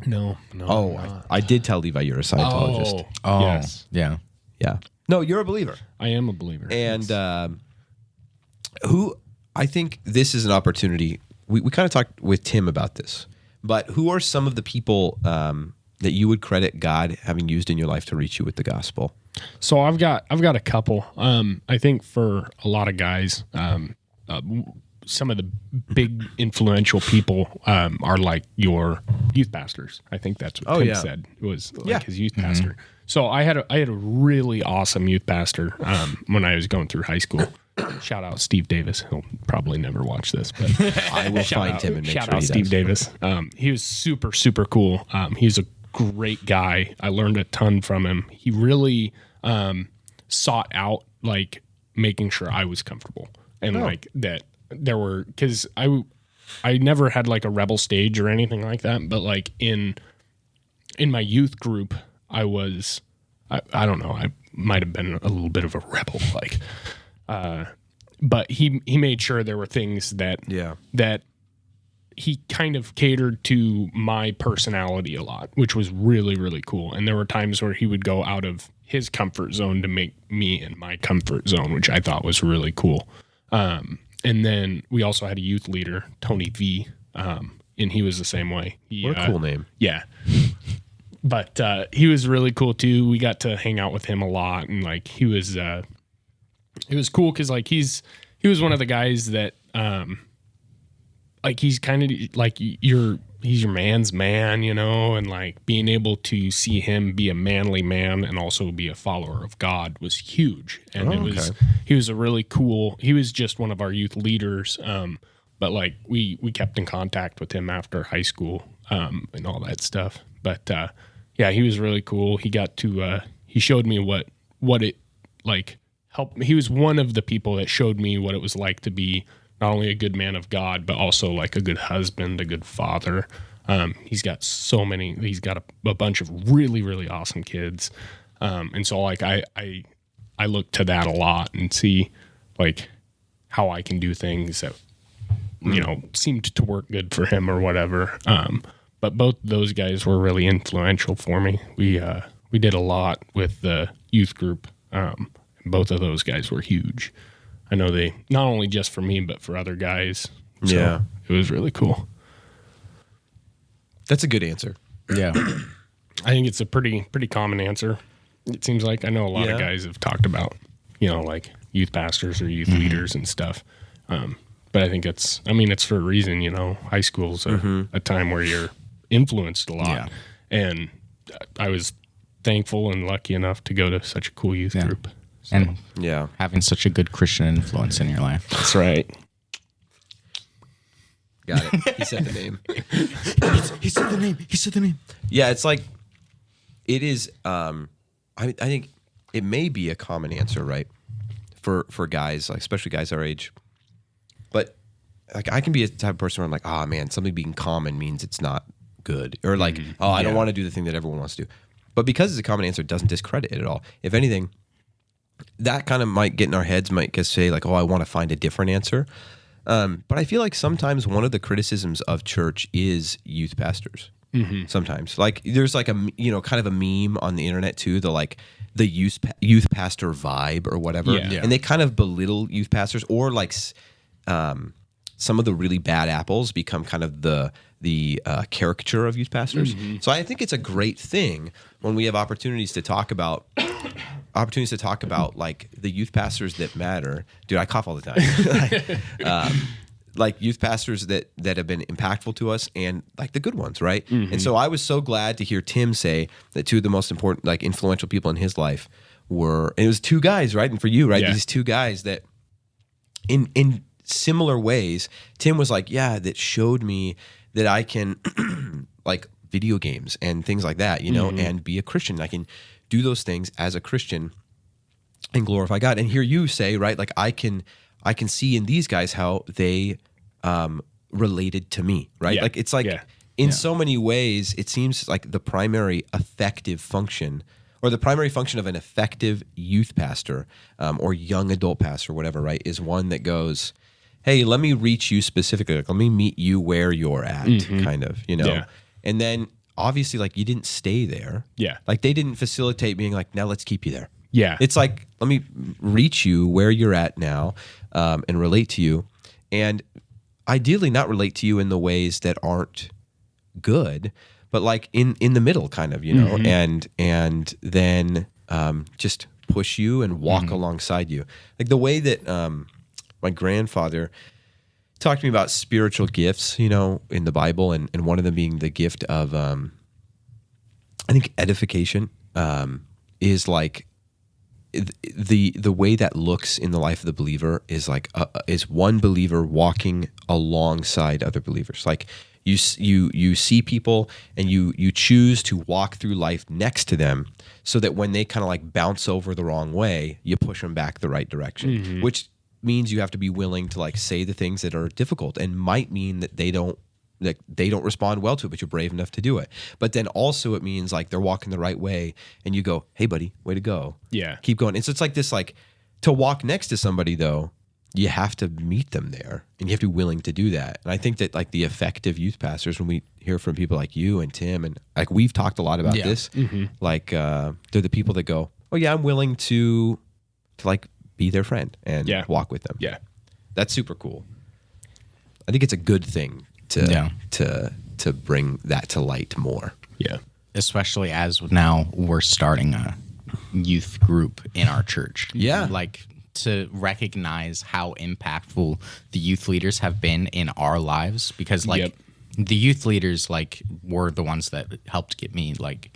S4: No.
S1: Oh, I did tell Levi you're a Scientologist.
S2: Oh,
S4: Yes.
S2: yeah.
S1: Yeah. No, you're a believer.
S4: I am a believer.
S1: And who, I think this is an opportunity. We kind of talked with Tim about this, but who are some of the people that you would credit God having used in your life to reach you with the gospel?
S4: So I've got a couple. I think for a lot of guys, some of the big influential people are like your youth pastors. I think that's what Tim said was like his youth pastor. So I had a really awesome youth pastor when I was going through high school. Shout out Steve Davis. He'll probably never watch this, but
S1: I will find him and make
S4: shout
S1: sure
S4: out
S1: he
S4: Steve
S1: does.
S4: Davis. He was super, super cool. He's a great guy. I learned a ton from him. He really sought out like making sure I was comfortable and like that there were, because I never had like a rebel stage or anything like that, but like in my youth group, I was I don't know, I might have been a little bit of a rebel, like but he made sure there were things that he kind of catered to my personality a lot, which was really, really cool. And there were times where he would go out of his comfort zone to make me in my comfort zone, which I thought was really cool. And then we also had a youth leader, Tony V, and he was the same way.
S1: What a cool name.
S4: Yeah. But he was really cool too. We got to hang out with him a lot, and like he was it was cool because like he was one of the guys that like he's kind of like he's your man's man, you know, and like being able to see him be a manly man and also be a follower of God was huge. And he was a really cool, he was just one of our youth leaders. But like we kept in contact with him after high school and all that stuff. But yeah, he was really cool. He got to he showed me what it like helped. He was one of the people that showed me what it was like to be not only a good man of God, but also like a good husband, a good father. He's got he's got a bunch of really, really awesome kids. And so like I look to that a lot and see like how I can do things that, you know, seemed to work good for him or whatever. But both those guys were really influential for me. We did a lot with the youth group. Both of those guys were huge. I know they, not only just for me, but for other guys. So
S1: Yeah.
S4: it was really cool.
S1: That's a good answer.
S2: Yeah.
S4: I think it's a pretty common answer. It seems like I know a lot of guys have talked about, you know, like youth pastors or youth leaders and stuff. But I think it's for a reason, you know. High school's a time where you're influenced a lot.
S2: Yeah.
S4: And I was thankful and lucky enough to go to such a cool youth group. So,
S2: And
S1: Yeah.
S2: having such a good Christian influence in your life.
S4: that's right.
S1: Got it. He said the name.
S2: He said the name.
S1: Yeah, it's like it is. I think it may be a common answer, right, for guys, like especially guys our age. But like I can be a type of person where I'm like, oh man, something being common means it's not good, or like, I don't want to do the thing that everyone wants to do. But because it's a common answer, it doesn't discredit it at all. If anything, that kind of might get in our heads, might just say like, oh, I want to find a different answer. But I feel like sometimes one of the criticisms of church is youth pastors. Sometimes, like there's like a kind of a meme on the internet too. The like the youth pastor vibe or whatever, and they kind of belittle youth pastors, or like some of the really bad apples become kind of the caricature of youth pastors. So I think it's a great thing when we have opportunities to talk about like the youth pastors that matter. Dude, I cough all the time. Like youth pastors that have been impactful to us, and like the good ones, right? And so I was so glad to hear Tim say that two of the most important, like influential people in his life were, and it was two guys, right? And for you, right? These two guys that in similar ways, Tim was like, that showed me that I can like video games and things like that, you know, and be a Christian. I can do those things as a Christian and glorify God. And hear you say, right, like I can see in these guys how they related to me, right? Like it's like in so many ways, it seems like the primary effective function, or the primary function of an effective youth pastor or young adult pastor, whatever, right, is one that goes, hey, let me reach you specifically. Like, let me meet you where you're at, kind of, you know? Yeah. And then obviously, like, you didn't stay there. Yeah. Like, they didn't facilitate being like, now let's keep you there. Yeah. It's like, let me reach you where you're at now and relate to you. And ideally not relate to you in the ways that aren't good, but like in the middle, kind of, you know, and then just push you and walk alongside you. Like the way that my grandfather talked to me about spiritual gifts, you know, in the Bible, and one of them being the gift of, I think edification is like the way that looks in the life of the believer is like is one believer walking alongside other believers. Like you see people and you choose to walk through life next to them, so that when they kind of like bounce over the wrong way, you push them back the right direction, which means you have to be willing to like say the things that are difficult and might mean that they don't respond well to it, but you're brave enough to do it. But then also it means like they're walking the right way and you go, hey buddy, way to go. Yeah. Keep going. And so it's like this, like to walk next to somebody though, you have to meet them there and you have to be willing to do that. And I think that like the effective youth pastors, when we hear from people like you and Tim, and like we've talked a lot about this, like they're the people that go, oh yeah, I'm willing to like be their friend and walk with them. Yeah. That's super cool. I think it's a good thing to bring that to light more. Yeah. Especially as now we're starting a youth group in our church. Yeah. Like to recognize how impactful the youth leaders have been in our lives, because like the youth leaders like were the ones that helped get me like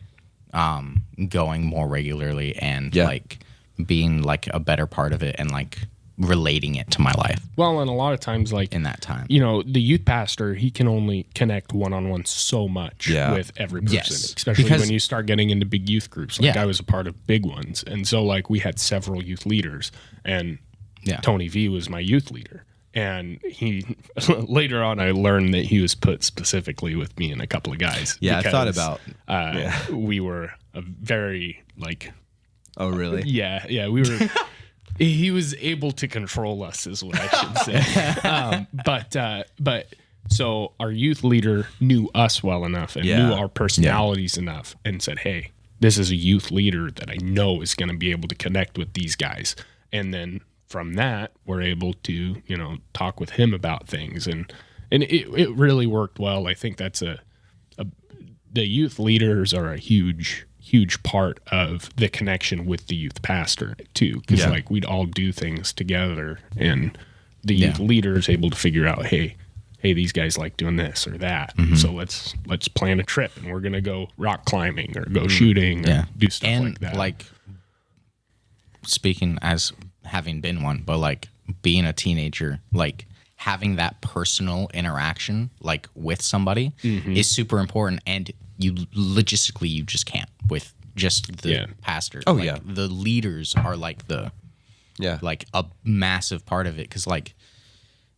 S1: going more regularly and like being like a better part of it and like relating it to my life.
S4: Well, and a lot of times like
S2: in that time,
S4: you know, the youth pastor, he can only connect one-on-one so much with every person, especially when you start getting into big youth groups. Like I was a part of big ones. And so like we had several youth leaders, and Tony V was my youth leader. And he later on, I learned that he was put specifically with me and a couple of guys. Yeah, because, I thought about we were a very like. Oh really? Yeah, we were. He was able to control us, is what I should say. But so our youth leader knew us well enough and knew our personalities enough, and said, "Hey, this is a youth leader that I know is going to be able to connect with these guys." And then from that, we're able to, you know, talk with him about things, and it really worked well. I think that's the youth leaders are a huge part of the connection with the youth pastor too, because like we'd all do things together, and the youth leader is able to figure out, hey, these guys like doing this or that, so let's plan a trip, and we're gonna go rock climbing or go shooting or do stuff and like that. Like
S2: speaking as having been one, but like being a teenager, like having that personal interaction like with somebody is super important, and you logistically you just can't with just the pastor. Oh like, the leaders are like the like a massive part of it, because like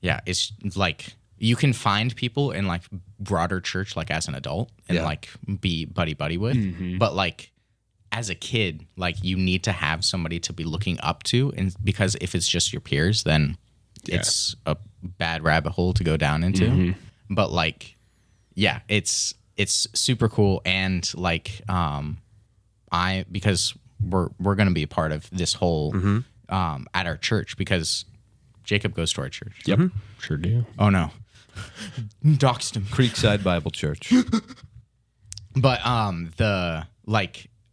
S2: it's like you can find people in like broader church like as an adult and like be buddy with, but like as a kid like you need to have somebody to be looking up to, and because if it's just your peers then it's a bad rabbit hole to go down into. But like it's super cool. And like because we're going to be a part of this whole at our church because Jacob goes to our church.
S4: Yep, sure do.
S2: Oh no, doxed him.
S1: Creekside Bible Church.
S2: But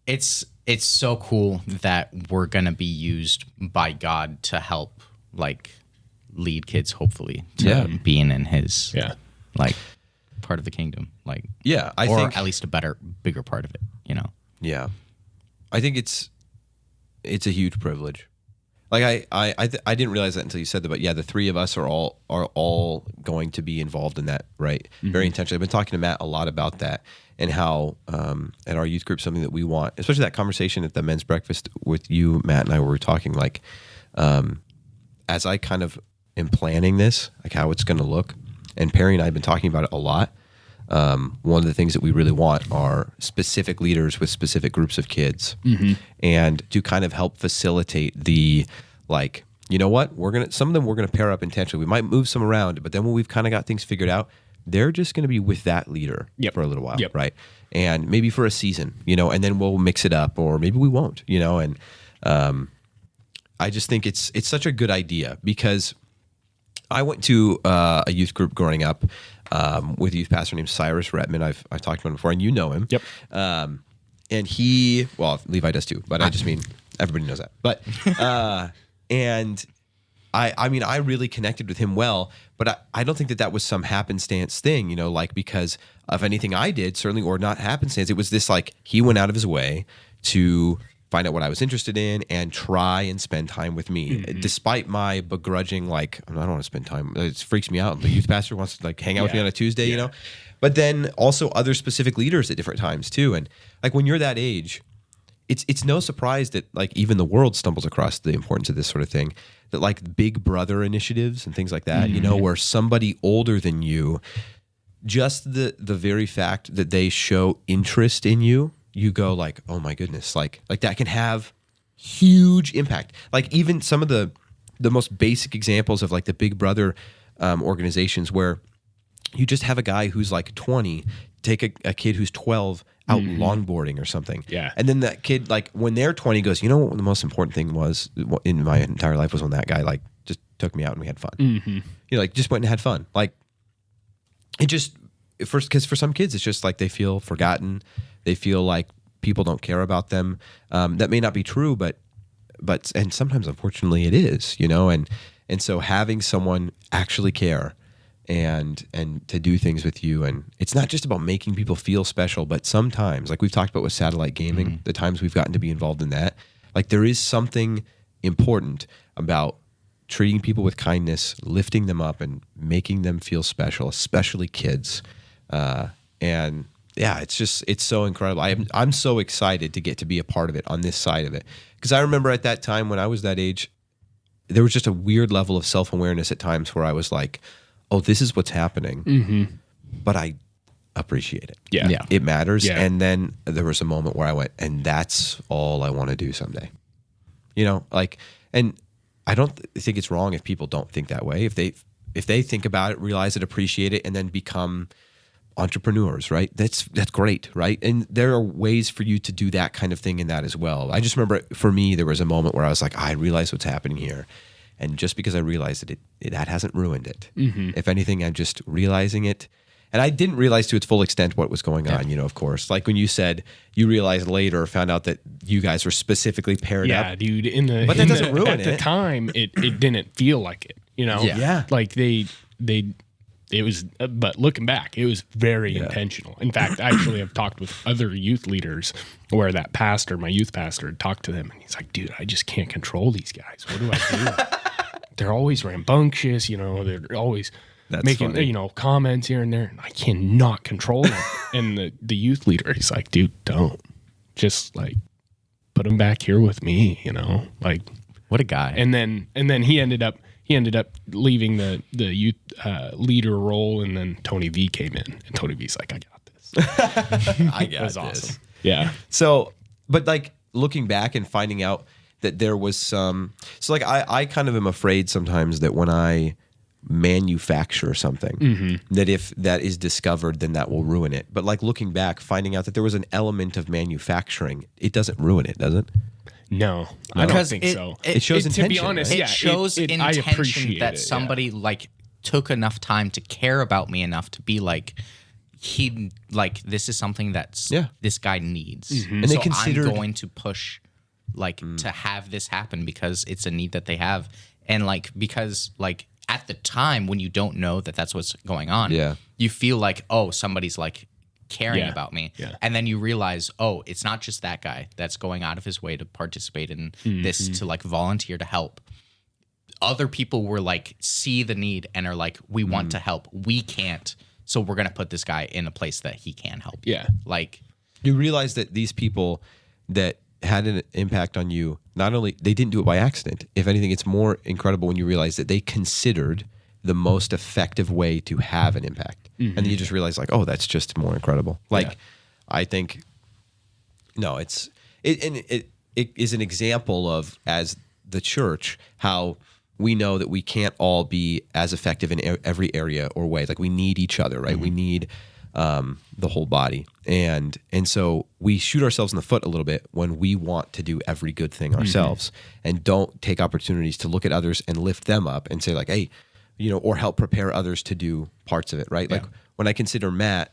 S2: it's so cool that we're gonna be used by God to help lead kids, hopefully, to being in His part of the kingdom,
S1: I think
S2: at least a bigger part of it,
S1: Yeah, I think it's a huge privilege. Like I didn't realize that until you said that, but yeah, the three of us are all going to be involved in that, right? Very intentionally. I've been talking to Matt a lot about that and how at our youth group something that we want, especially that conversation at the men's breakfast with you, Matt, and I were talking as I kind of am planning this, like how it's going to look, and Perry and I have been talking about it a lot. One of the things that we really want are specific leaders with specific groups of kids, and to kind of help facilitate the you know what, some of them we're gonna pair up intentionally. We might move some around, but then when we've kind of got things figured out, they're just going to be with that leader for a little while, right? And maybe for a season, and then we'll mix it up, or maybe we won't, and I just think it's such a good idea because I went to a youth group growing up with a youth pastor named Cyrus Retman. I've talked about him before, and you know him.
S4: Yep.
S1: And Levi does too, but I just mean everybody knows that. But and I really connected with him well, but I don't think that was some happenstance thing, because of anything I did, certainly, or not happenstance. It was this he went out of his way to find out what I was interested in and try and spend time with me, despite my begrudging, I don't want to spend time. It freaks me out. The youth pastor wants to hang out with me on a Tuesday, But then also other specific leaders at different times too. And when you're that age, it's no surprise that even the world stumbles across the importance of this sort of thing. That big brother initiatives and things like that, where somebody older than you, just the very fact that they show interest in you, you go oh my goodness, that can have huge impact. Even some of the most basic examples of the Big Brother organizations where you just have a guy who's 20 take a kid who's 12 out longboarding or something.
S4: Yeah.
S1: And then that kid, when they're 20, goes, what the most important thing was in my entire life was when that guy just took me out and we had fun. Just went and had fun. It just because for some kids it's just they feel forgotten. They feel like people don't care about them. That may not be true, but and sometimes unfortunately it is, and so having someone actually care and to do things with you, and it's not just about making people feel special, but sometimes we've talked about with satellite gaming, the times we've gotten to be involved in that, there is something important about treating people with kindness, lifting them up, and making them feel special, especially kids. And yeah, it's so incredible. I'm so excited to get to be a part of it on this side of it. Because I remember at that time when I was that age, there was just a weird level of self-awareness at times where I was oh, this is what's happening. But I appreciate it.
S4: Yeah.
S1: It matters.
S4: Yeah.
S1: And then there was a moment where I went, and that's all I want to do someday. And I don't think it's wrong if people don't think that way. If they think about it, realize it, appreciate it, and then become entrepreneurs, right? That's great, right? And there are ways for you to do that kind of thing in that as well. I just remember for me, there was a moment where I was I realize what's happening here. And just because I realized it that hasn't ruined it. If anything, I'm just realizing it. And I didn't realize to its full extent what was going on, of course. When you said you realized later, found out that you guys were specifically paired up.
S4: Yeah, dude.
S1: But that doesn't ruin
S4: it.
S1: it.
S4: At the time, it didn't feel like it,
S1: Yeah.
S4: It was, but looking back, it was very intentional. In fact, I actually have talked with other youth leaders where that pastor, my youth pastor, had talked to them, and he's like, dude, I just can't control these guys. What do I do? They're always rambunctious, they're always making,
S1: funny.
S4: Comments here and there. I cannot control them. And the youth leader, he's like, dude, don't. Just put them back here with me,
S2: What a guy.
S4: And then he ended up leaving the youth leader role, and then Tony V came in, and Tony V's like, I got this.
S1: I got
S4: It was
S1: this.
S4: awesome. Yeah.
S1: So, but looking back and finding out that there was some, I kind of am afraid sometimes that when I manufacture something that if that is discovered, then that will ruin it. But like looking back, finding out that there was an element of manufacturing, it doesn't ruin it, does it?
S4: No, I don't think so.
S1: It shows intention.
S4: To be honest,
S1: right?
S2: It shows
S4: I
S2: intention
S4: appreciate
S2: that
S4: it,
S2: somebody like took enough time to care about me enough to be like, this is something that's this guy needs,
S1: And they considered,
S2: I'm going to push to have this happen because it's a need that they have, and because at the time when you don't know that that's what's going on, you feel like, oh, somebody's like caring about me, and then you realize, oh, it's not just that guy that's going out of his way to participate in this, to like volunteer to help. Other people were like, see the need and are like, we want to help, we can't, so we're gonna put this guy in a place that he can help. Like
S1: you realize that these people that had an impact on you, not only they didn't do it by accident. If anything, it's more incredible when you realize that they considered the most effective way to have an impact. And then you just realize like, oh, that's just more incredible. Like, I think, no, it is an example of, as the church, how we know that we can't all be as effective in every area or way. Like we need each other, right? We need the whole body. And so we shoot ourselves in the foot a little bit when we want to do every good thing ourselves and don't take opportunities to look at others and lift them up and say like, hey, or help prepare others to do parts of it, right? Like when I consider Matt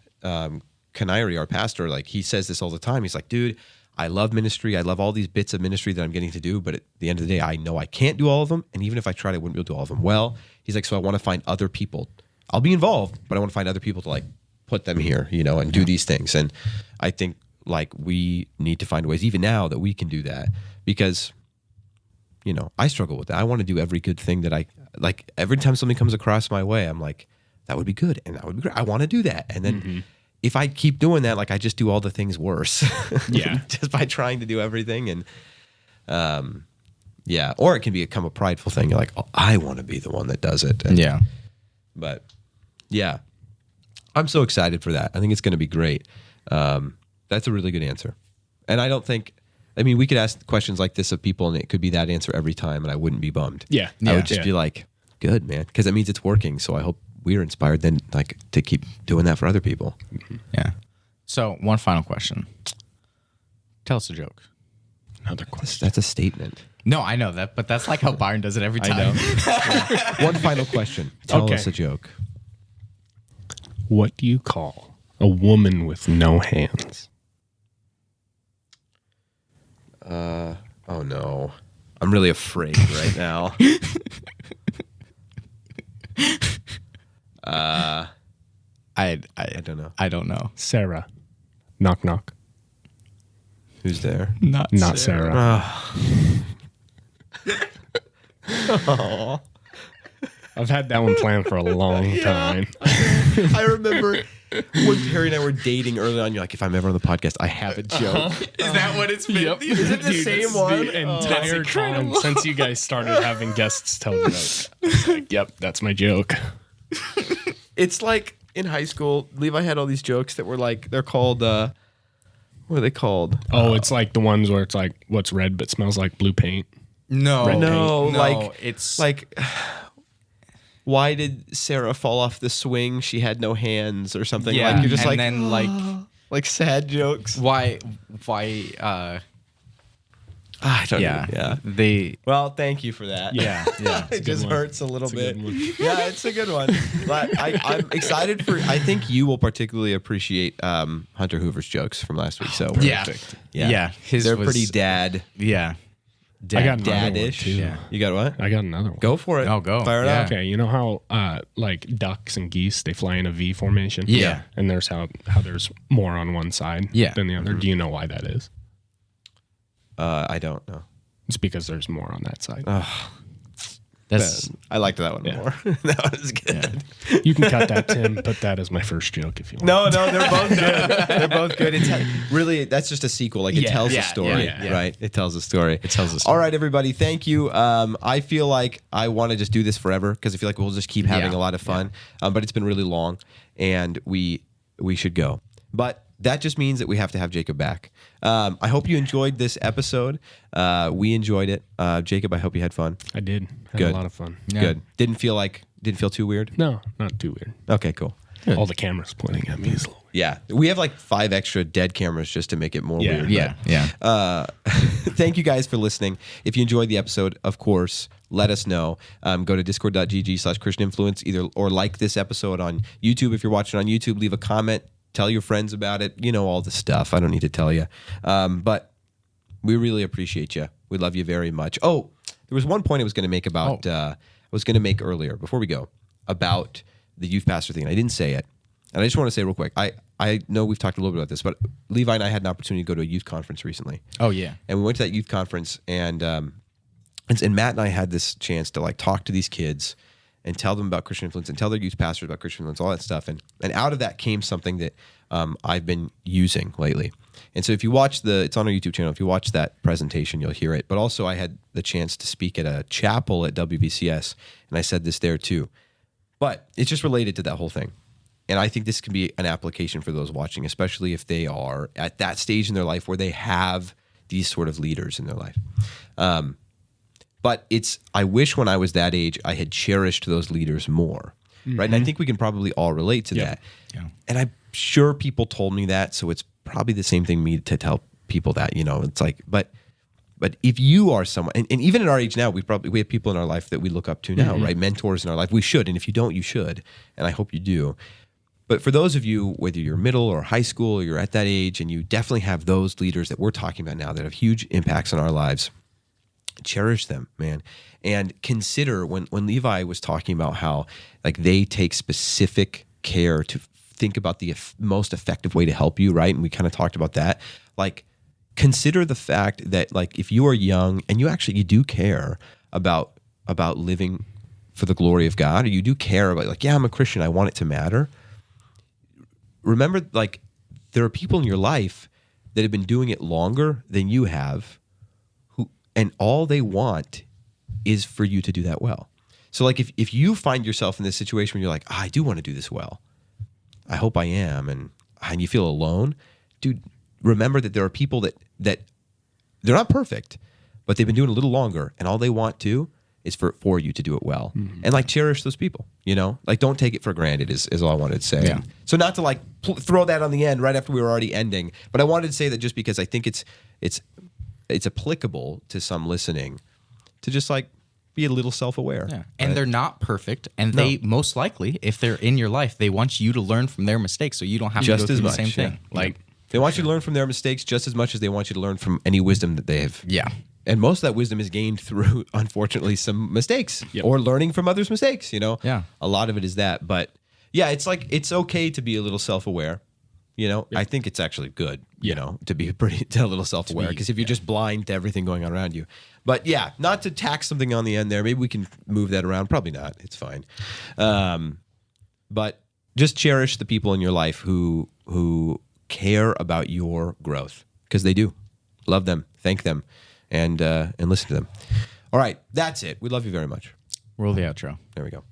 S1: Canary, our pastor, like he says this all the time. He's like, dude, I love ministry. I love all these bits of ministry that I'm getting to do. But at the end of the day, I know I can't do all of them. And even if I tried, I wouldn't be able to do all of them well. He's like, so I want to find other people. I'll be involved, but I want to find other people to like put them here, and do these things. And I think like we need to find ways even now that we can do that, because, I struggle with that. I want to do every good thing that I like. Every time something comes across my way, I'm like, that would be good. And that would be great. I want to do that. And then if I keep doing that, like I just do all the things worse. Just by trying to do everything. And or it can become a prideful thing. You're like, oh, I want to be the one that does it. And, but I'm so excited for that. I think it's going to be great. That's a really good answer. And I don't think, we could ask questions like this of people and it could be that answer every time and I wouldn't be bummed. I would just be like, good, man. Because it means it's working. So I hope we're inspired then like to keep doing that for other people.
S2: Yeah. So one final question. Tell us a joke.
S4: Another question.
S1: That's a statement.
S2: No, I know that, but that's like how Byron does it every time.
S1: I know. One final question. Tell us a joke.
S4: What do you call a woman with no hands?
S1: Oh no. I'm really afraid right now.
S2: I
S1: don't know.
S2: I don't know.
S4: Sarah. Knock knock.
S1: Who's there?
S4: Not Sarah.
S1: Oh.
S4: I've had that one planned for a long time.
S1: I remember when Harry and I were dating early on, you're like, if I'm ever on the podcast, I have a joke.
S2: Is that what it's been?
S4: Yep.
S1: Is it the same one?
S4: The entire time since you guys started having guests tell jokes. Like, yep, that's my joke.
S1: It's like in high school, Levi had all these jokes that were like, they're called, what are they called?
S4: Oh, it's like the ones where it's like, what's red but smells like blue paint?
S2: No,
S1: like
S2: it's
S1: like, why did Sarah fall off the swing? She had no hands or something.
S2: Yeah,
S1: like you're just
S2: and
S1: like,
S2: then
S1: like sad jokes.
S2: why
S1: I don't know.
S2: yeah they
S1: Well, thank you for that.
S4: Yeah.
S1: It just hurts a little bit.
S4: good one.
S1: Yeah, it's a good one. But I'm excited for. I think you will particularly appreciate Hunter Hoover's jokes from last week. So
S2: yeah his
S1: they're
S2: was,
S1: pretty dad.
S2: Yeah,
S4: I got another one,
S1: dadish.
S4: too.
S2: Yeah.
S1: You got what?
S4: I got another one.
S1: Go for it.
S2: Oh, go.
S1: Fire it
S2: Yeah.
S1: up.
S4: Okay, you know how like ducks and geese, they fly in a V formation?
S2: Yeah.
S4: And there's how there's more on one side than the other. Do you know why that is?
S1: I don't know.
S4: It's because there's more on that side.
S2: that's
S1: I liked that one more. That was good.
S4: You can cut that, Tim. Put that as my first joke if you want.
S1: No, they're both good. They're both good. It's really, that's just a sequel. Like it tells a story, right? It tells a story. All right, everybody. Thank you. I feel like I want to just do this forever because I feel like we'll just keep having a lot of fun. But it's been really long, and we should go. But that just means that we have to have Jacob back. I hope you enjoyed this episode. We enjoyed it. Jacob, I hope you had fun.
S4: I did. Had
S1: Good.
S4: a lot of fun.
S2: Yeah.
S1: Good. Didn't feel like Didn't feel too weird?
S4: No, not too weird.
S1: Okay, cool.
S4: All the cameras pointing at me is a little weird.
S1: Yeah. We have like 5 extra dead cameras just to make it more weird.
S2: Yeah.
S1: Thank you guys for listening. If you enjoyed the episode, of course, let us know. Go to discord.gg/ChristianInfluence either or like this episode on YouTube. If you're watching on YouTube, leave a comment. Tell your friends about it. You know all the stuff. I don't need to tell you. But we really appreciate you. We love you very much. Oh, there was one point I was going to make about, earlier before we go about the youth pastor thing. I didn't say it. And I just want to say real quick, I know we've talked a little bit about this, but Levi and I had an opportunity to go to a youth conference recently.
S2: Oh, yeah.
S1: And we went to that youth conference, and Matt and I had this chance to like talk to these kids and tell them about Christian Influence and tell their youth pastors about Christian Influence, all that stuff. And out of that came something that I've been using lately. And so if you watch it's on our YouTube channel, if you watch that presentation, you'll hear it. But also I had the chance to speak at a chapel at WVCS, and I said this there too. But it's just related to that whole thing. And I think this can be an application for those watching, especially if they are at that stage in their life where they have these sort of leaders in their life. But I wish when I was that age, I had cherished those leaders more, right? And I think we can probably all relate to that.
S2: Yeah.
S1: And I'm sure people told me that, so it's probably the same thing to tell people that, it's like, but if you are someone, and even at our age now, we have people in our life that we look up to now, right? Mentors in our life. We should, and if you don't, you should, and I hope you do. But for those of you, whether you're middle or high school, or you're at that age, and you definitely have those leaders that we're talking about now that have huge impacts on our lives, cherish them, man. And consider when Levi was talking about how like they take specific care to think about the most effective way to help you, right? And we kind of talked about that. Like, consider the fact that like if you are young and you do care about living for the glory of God, or you do care about like, yeah, I'm a Christian, I want it to matter. Remember, like, there are people in your life that have been doing it longer than you have, and all they want is for you to do that well. So like if you find yourself in this situation where you're like, I do want to do this well, I hope I am, and you feel alone, dude, remember that there are people that they're not perfect, but they've been doing it a little longer, and all they want to is for you to do it well. And like cherish those people, like don't take it for granted is all I wanted to say.
S2: Yeah.
S1: So not to like throw that on the end right after we were already ending, but I wanted to say that just because I think it's applicable to some listening to just like be a little self-aware.
S2: Yeah. And they're not perfect. And they most likely, if they're in your life, they want you to learn from their mistakes so you don't have
S1: just
S2: to go
S1: as
S2: through
S1: much,
S2: the same thing. Like
S1: they want you to learn from their mistakes just as much as they want you to learn from any wisdom that they have.
S2: Yeah.
S1: And most of that wisdom is gained through, unfortunately, some mistakes or learning from others' mistakes,
S2: Yeah.
S1: A lot of it is that. But yeah, it's like, it's okay to be a little self-aware. I think it's actually good, to be a little self-aware, because if you're just blind to everything going on around you. But yeah, not to tack something on the end there. Maybe we can move that around. Probably not. It's fine. But just cherish the people in your life who care about your growth, because they do. Love them. Thank them. And listen to them. All right, that's it. We love you very much.
S2: Roll the outro.
S1: There we go.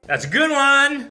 S3: That's a good one.